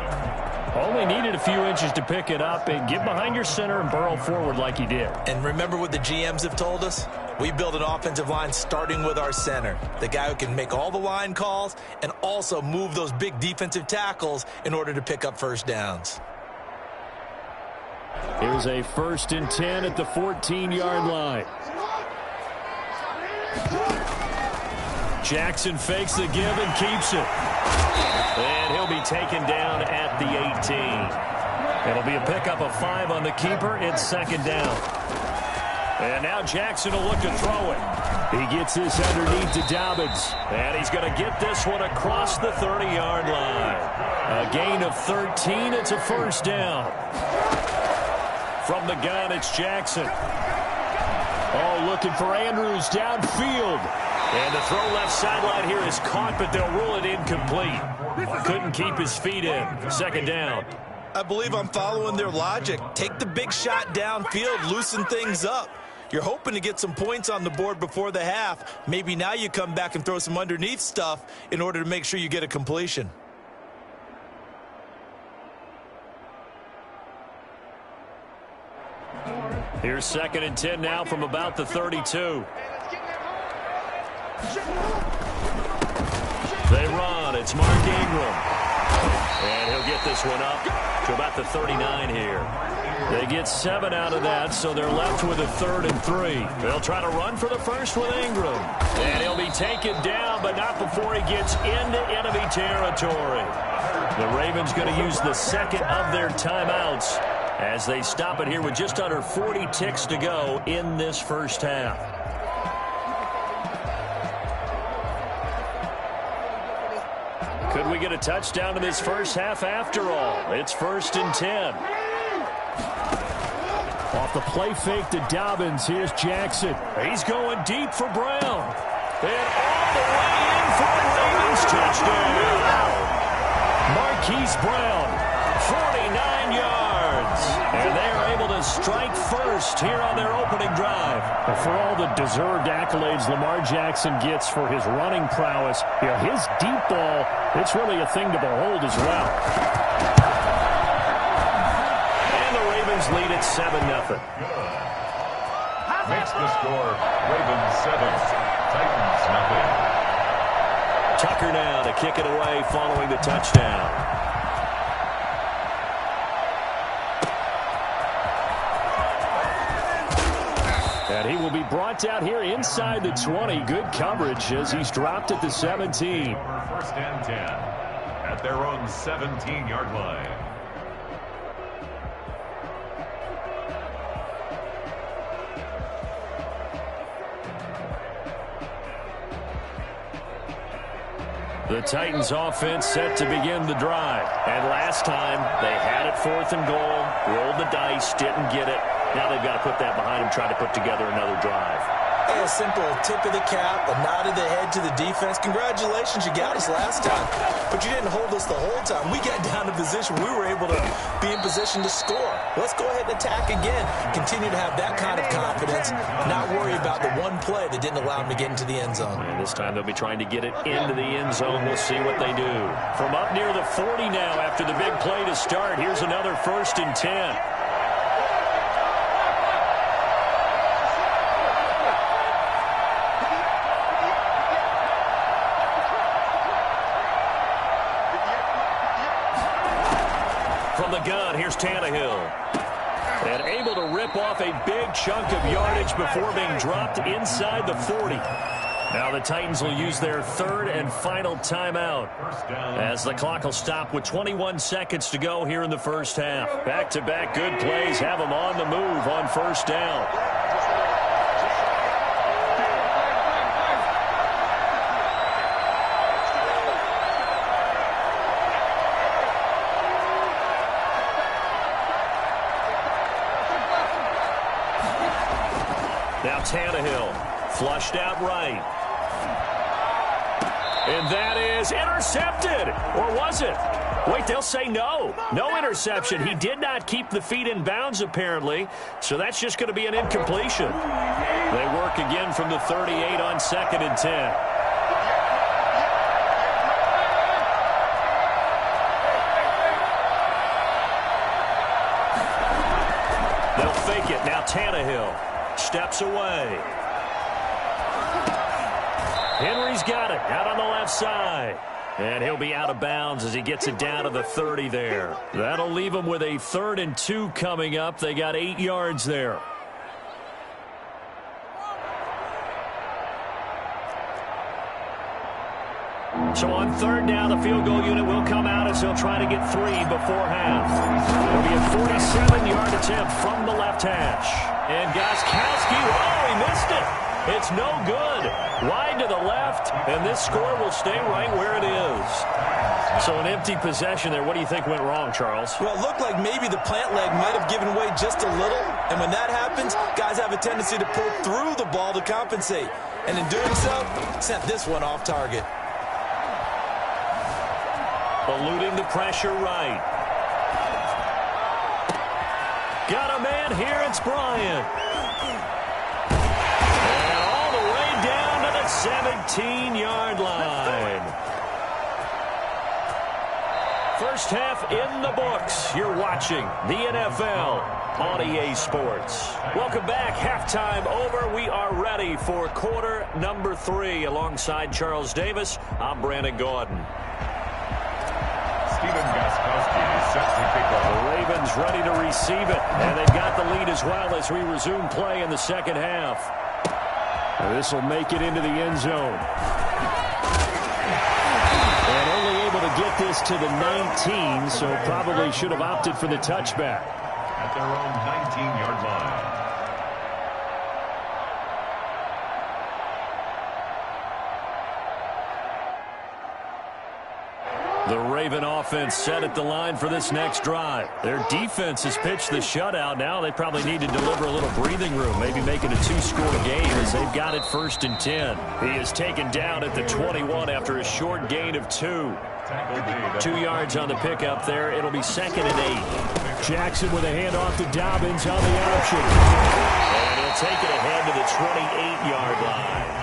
Only needed a few inches to pick it up and get behind your center and burrow forward like he did. And remember what the GMs have told us? We build an offensive line starting with our center, the guy who can make all the line calls and also move those big defensive tackles in order to pick up first downs. Here's a 1st and 10 at the 14-yard line. Jackson fakes the give and keeps it. And he'll be taken down at the 18. It'll be a pickup of 5 on the keeper. It's 2nd down. And now Jackson will look to throw it. He gets this underneath to Dobbins. And he's going to get this one across the 30-yard line. A gain of 13. It's a first down. From the gun, it's Jackson. Oh, looking for Andrews downfield. And the throw left sideline here is caught, but they'll rule it incomplete. Couldn't keep his feet in. 2nd down. I believe I'm following their logic. Take the big shot downfield, loosen things up. You're hoping to get some points on the board before the half. Maybe now you come back and throw some underneath stuff in order to make sure you get a completion. Here's 2nd and 10 now from about the 32. They run. It's Mark Ingram. And he'll get this one up to about the 39 here. They get 7 out of that, so they're left with a 3rd and 3. They'll try to run for the first with Ingram. And he'll be taken down, but not before he gets into enemy territory. The Ravens going to use the second of their timeouts as they stop it here with just under 40 ticks to go in this first half. Could we get a touchdown in this first half after all? It's 1st and 10. Off the play fake to Dobbins, here's Jackson. He's going deep for Brown. And all the way in for a Ravens touchdown. Marquise Brown, 49 yards. And they are able to strike first here on their opening drive. And for all the deserved accolades Lamar Jackson gets for his running prowess, his deep ball, it's really a thing to behold as well. And the Ravens lead at 7-0. Makes the score Ravens 7, Titans 0. Tucker now to kick it away following the touchdown. And he will be brought down here inside the 20. Good coverage as he's dropped at the 17. 1st and 10 at their own 17-yard line. The Titans offense set to begin the drive. And last time they had it 4th and goal, rolled the dice, didn't get it. Now they've got to put that behind them, try to put together another drive. Hey, a simple tip of the cap, a nod of the head to the defense. Congratulations, you got us last time. But you didn't hold us the whole time. We got down to position. We were able to be in position to score. Let's go ahead and attack again. Continue to have that kind of confidence. Not worry about the one play that didn't allow them to get into the end zone. And this time they'll be trying to get it into the end zone. We'll see what they do. From up near the 40 now after the big play to start, here's another 1st and 10. From the gun, here's Tannehill. And able to rip off a big chunk of yardage before being dropped inside the 40. Now the Titans will use their 3rd and final timeout as the clock will stop with 21 seconds to go here in the first half. Back-to-back good plays have them on the move on 1st down. Now Tannehill, flushed out right. And that is intercepted. Or was it? Wait, they'll say no. No interception. He did not keep the feet in bounds, apparently. So that's just going to be an incompletion. They work again from the 38 on 2nd and 10. They'll fake it. Now Tannehill steps away. Henry's got it out on the left side. And he'll be out of bounds as he gets it down to the 30 there. That'll leave him with a 3rd and 2 coming up. They got 8 yards there. So on 3rd down, the field goal unit will come out as he'll try to get 3 before half. It'll be a 47-yard attempt from the left hash. And Gostkowski, oh, he missed it. It's no good. Wide to the left, and this score will stay right where it is. So an empty possession there. What do you think went wrong, Charles? Well, it looked like maybe the plant leg might have given way just a little. And when that happens, guys have a tendency to pull through the ball to compensate. And in doing so, sent this one off target. Eluding the pressure right. Got a man here. It's Bryant. 17-yard line. First half in the books. You're watching the NFL on EA Sports. Welcome back. Halftime over. We are ready for quarter number 3. Alongside Charles Davis, I'm Brandon Gordon. Steven Gostkowski is set to kick off. The Ravens ready to receive it, and they've got the lead as well as we resume play in the second half. This will make it into the end zone. And only able to get this to the 19, so probably should have opted for the touchback. At their own 19-yard line. The Raven offense set at the line for this next drive. Their defense has pitched the shutout. Now they probably need to deliver a little breathing room, maybe make it a 2-score game as they've got it 1st and 10. He is taken down at the 21 after a short gain of 2. 2 yards on the pickup there. It'll be 2nd and 8. Jackson with a handoff to Dobbins on the option. And he'll take it ahead to the 28-yard line.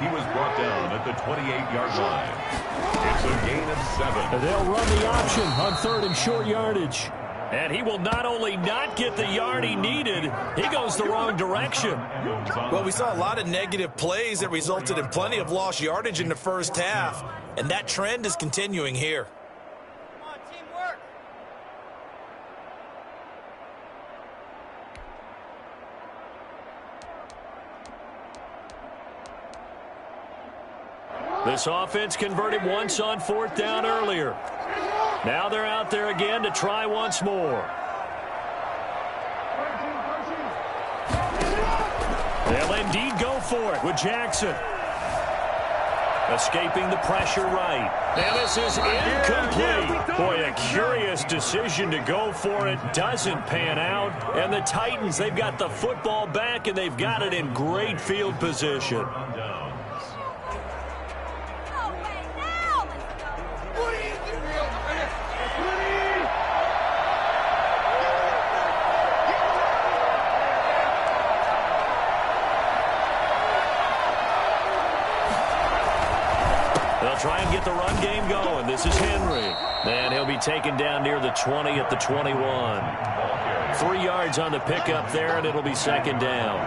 He was brought down at the 28-yard line. It's a gain of 7. They'll run the option on 3rd and short yardage. And he will not only not get the yard he needed, he goes the wrong direction. Well, we saw a lot of negative plays that resulted in plenty of lost yardage in the first half, and that trend is continuing here. Come on, teamwork. This offense converted once on 4th down earlier. Now they're out there again to try once more. They'll indeed go for it with Jackson. Escaping the pressure right. And this is incomplete. Boy, a curious decision to go for it. Doesn't pan out. And the Titans, they've got the football back, and they've got it in great field position. Try and get the run game going. This is Henry. And he'll be taken down near the 20 at the 21. 3 yards on the pickup there, and it'll be 2nd down.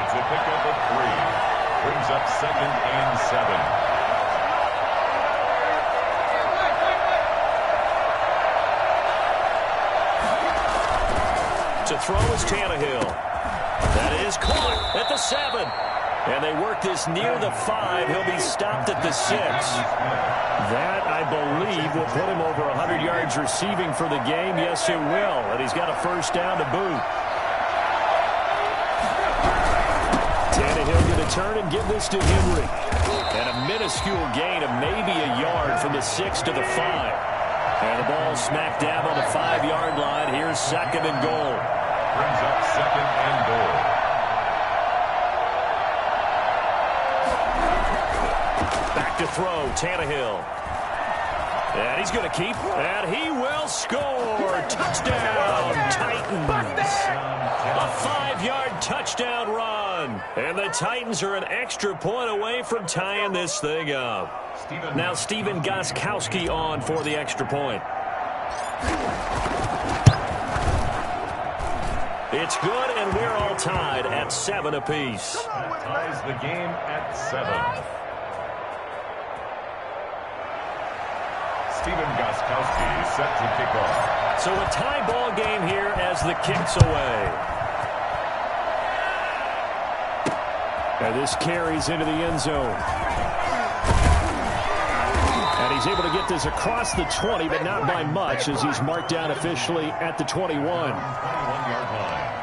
It's a pickup of 3. Brings up 2nd and 7. To throw is Tannehill. That is caught at the 7. And they work this near the 5. He'll be stopped at the 6. That, I believe, will put him over 100 yards receiving for the game. Yes, it will. And he's got a 1st down to boot. Tannehill going to turn and give this to Henry. And a minuscule gain of maybe a yard from the 6 to the 5. And the ball smack dab on the 5-yard line. Here's 2nd and goal. Brings up 2nd and goal. To throw, Tannehill. And he's going to keep, and he will score. Touchdown, Titans. A 5-yard touchdown run. And the Titans are an extra point away from tying this thing up. Now Steven Gostkowski on for the extra point. It's good, and we're all tied at 7 apiece. Ties the game at 7. Steven Gostkowski is set to kick off. So a tie ball game here as the kick's away. And this carries into the end zone. And he's able to get this across the 20, but not by much as he's marked down officially at the 21. 21-yard line.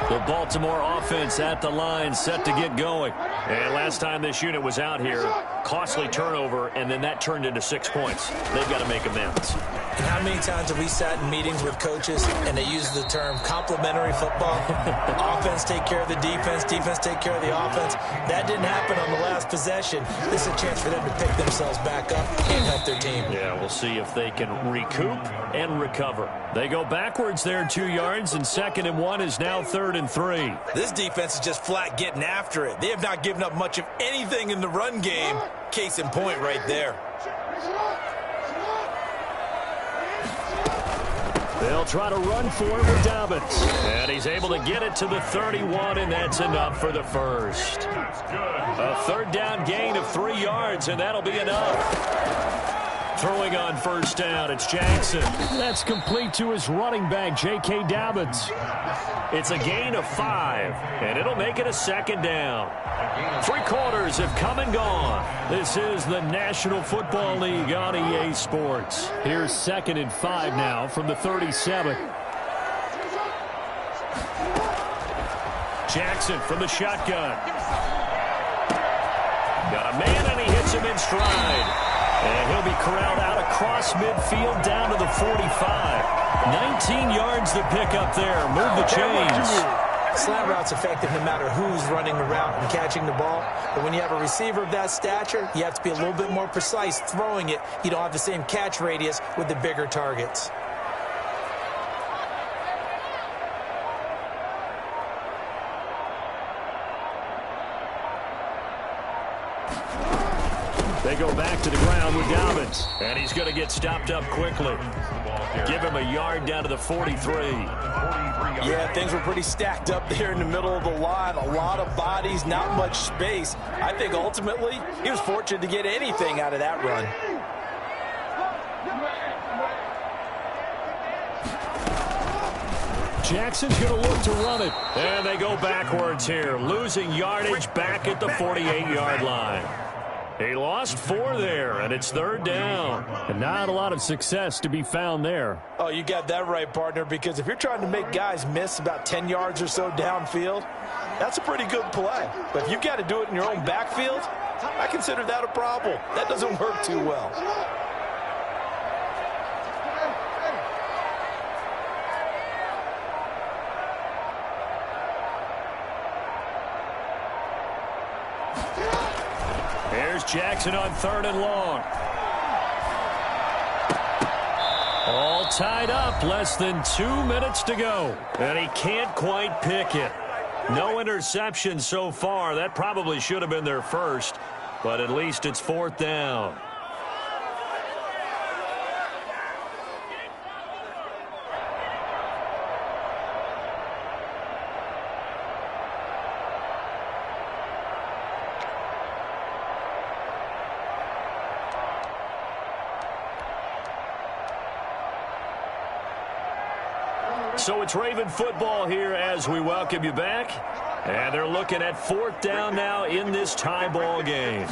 The Baltimore offense at the line, set to get going. And last time this unit was out here, costly turnover, and then that turned into 6 points. They've got to make amends. And how many times have we sat in meetings with coaches and they use the term complementary football? Offense take care of the defense, defense take care of the offense. That didn't happen on the last possession. This is a chance for them to pick themselves back up and help their team. Yeah, we'll see if they can recoup and recover. They go backwards there 2 yards, and 2nd and 1 is now 3rd and 3. This defense is just flat getting after it. They have not given up much of anything in the run game. Case in point right there. They'll try to run for it with Dobbins. And he's able to get it to the 31, and that's enough for the first. A 3rd down gain of 3 yards, and that'll be enough. Throwing on 1st down, it's Jackson. That's complete to his running back, J.K. Dobbins. It's a gain of 5, and it'll make it a 2nd down. 3 quarters have come and gone. This is the National Football League on EA Sports. Here's 2nd and 5 now from the 37. Jackson from the shotgun. Got a man, and he hits him in stride. And he'll be corralled out across midfield down to the 45. 19 yards to pick up there. Move the chains. Slant route's effective no matter who's running the route and catching the ball. But when you have a receiver of that stature, you have to be a little bit more precise throwing it. You don't have the same catch radius with the bigger targets. They go back to the ground with Dobbins. And he's going to get stopped up quickly. Give him a yard down to the 43. Yeah, things were pretty stacked up there in the middle of the line. A lot of bodies, not much space. I think ultimately he was fortunate to get anything out of that run. Jackson's going to look to run it. And they go backwards here, losing yardage back at the 48-yard line. He lost 4 there, and it's 3rd down. And not a lot of success to be found there. Oh, you got that right, partner, because if you're trying to make guys miss about 10 yards or so downfield, that's a pretty good play. But if you've got to do it in your own backfield, I consider that a problem. That doesn't work too well. Here's Jackson on 3rd and long. All tied up, less than 2 minutes to go. And he can't quite pick it. No interception so far. That probably should have been their first, but at least it's 4th down. So it's Raven football here as we welcome you back. And they're looking at 4th down now in this tie ball game.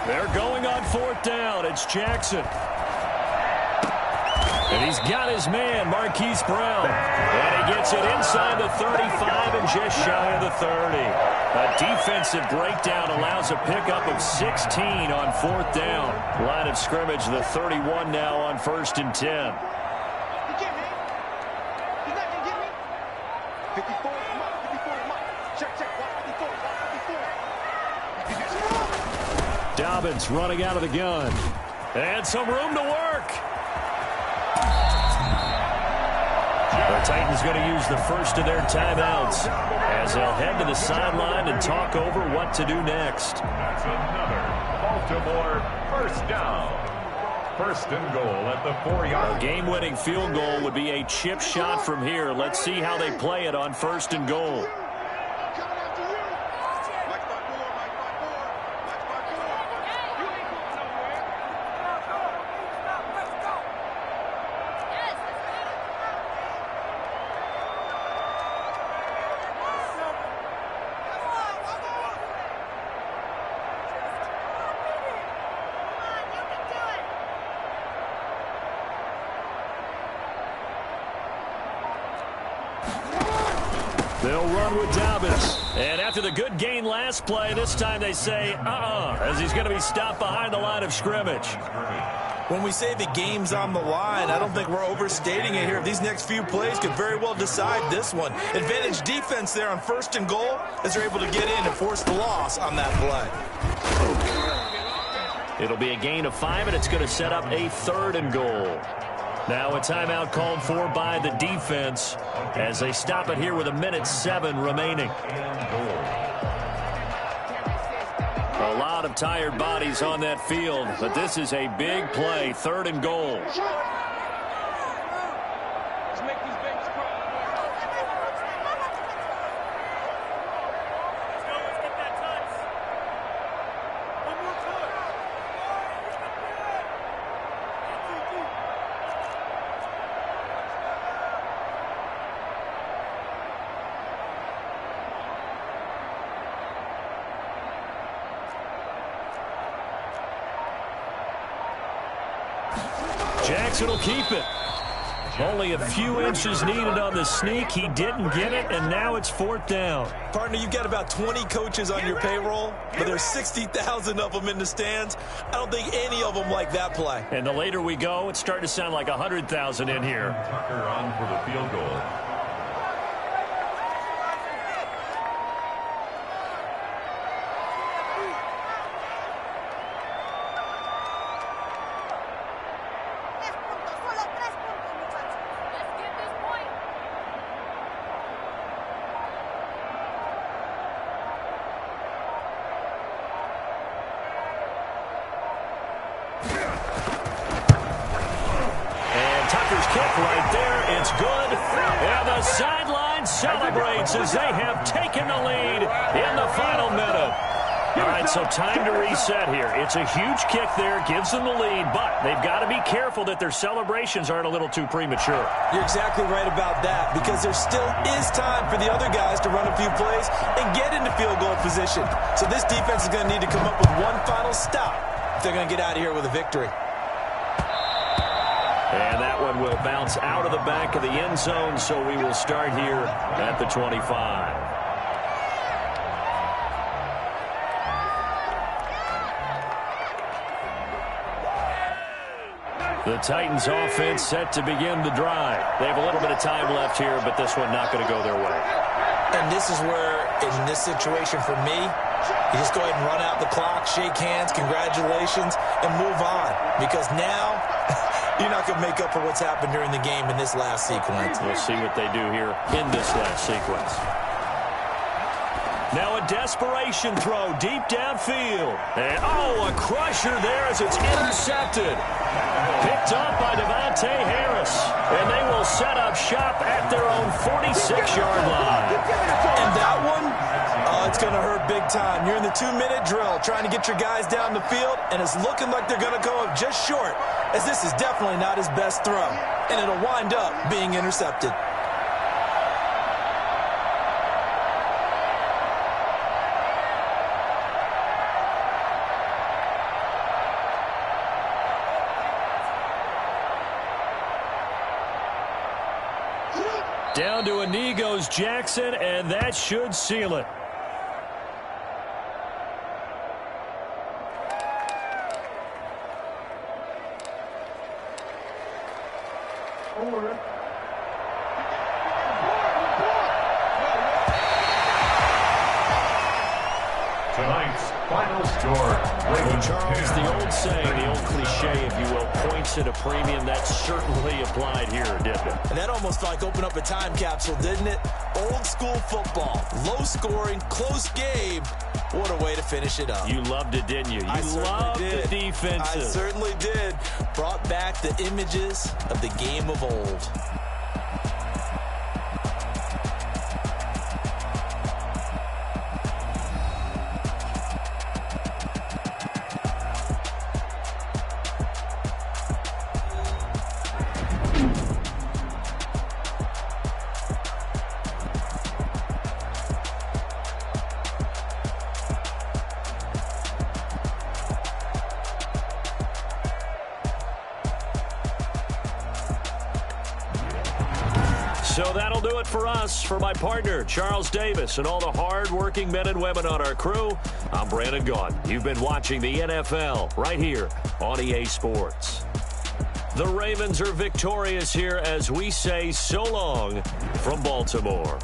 They're going on 4th down. It's Jackson. And he's got his man, Marquise Brown. And he gets it inside the 35 and just shy of the 30. A defensive breakdown allows a pickup of 16 on 4th down. Line of scrimmage, the 31 now on 1st and 10. Dobbins running out of the gun. And some room to work. The Titans going to use the first of their timeouts as they'll head to the sideline and talk over what to do next. That's another Baltimore 1st down. 1st and goal at the 4-yard. A game-winning field goal would be a chip shot from here. Let's see how they play it on 1st and goal. They'll run with Dobbins. And after the good gain last play, this time they say, as he's going to be stopped behind the line of scrimmage. When we say the game's on the line, I don't think we're overstating it here. These next few plays could very well decide this one. Advantage defense there on 1st and goal as they're able to get in and force the loss on that play. It'll be a gain of 5, and it's going to set up a 3rd and goal. Now a timeout called for by the defense as they stop it here with 1:07 remaining. A lot of tired bodies on that field, but this is a big play, 3rd and goal. Jackson will keep it. Only a few inches needed on the sneak. He didn't get it, and now it's 4th down. Partner, you've got about 20 coaches on your payroll, but there's 60,000 of them in the stands. I don't think any of them like that play. And the later we go, it's starting to sound like 100,000 in here. Tucker on for the field goal. Right there, it's good. And the sideline celebrates as they have taken the lead in the final minute. All right, so time to reset here. It's a huge kick there, gives them the lead, but they've got to be careful that their celebrations aren't a little too premature. You're exactly right about that, because there still is time for the other guys to run a few plays and get into field goal position. So this defense is going to need to come up with one final stop if they're going to get out of here with a victory. And that one will bounce out of the back of the end zone, so we will start here at the 25. The Titans offense set to begin the drive. They have a little bit of time left here, but this one not going to go their way. And this is where, in this situation for me, you just go ahead and run out the clock, shake hands, congratulations, and move on. Because now you're not going to make up for what's happened during the game in this last sequence. We'll see what they do here in this last sequence. Now a desperation throw deep downfield. And, a crusher there as it's intercepted. Picked up by Devontae Harris. And they will set up shop at their own 46-yard line. And that one, it's going to hurt big time. You're in the 2-minute drill trying to get your guys down the field, and it's looking like they're going to go up just short, as this is definitely not his best throw. And it'll wind up being intercepted. Down to a knee goes Jackson, and that should seal it. Tonight's final score. Charles, the old saying, the old cliche, if you will, points at a premium. That certainly applied here, didn't it? And that almost like opened up a time capsule, didn't it? Old school football, low scoring, close game. What a way to finish it up. You loved it, didn't you? You loved the defenses. I certainly did. Brought back the images of the game of old. So that'll do it for us. For my partner, Charles Davis, and all the hard-working men and women on our crew, I'm Brandon Gaudin. You've been watching the NFL right here on EA Sports. The Ravens are victorious here as we say so long from Baltimore.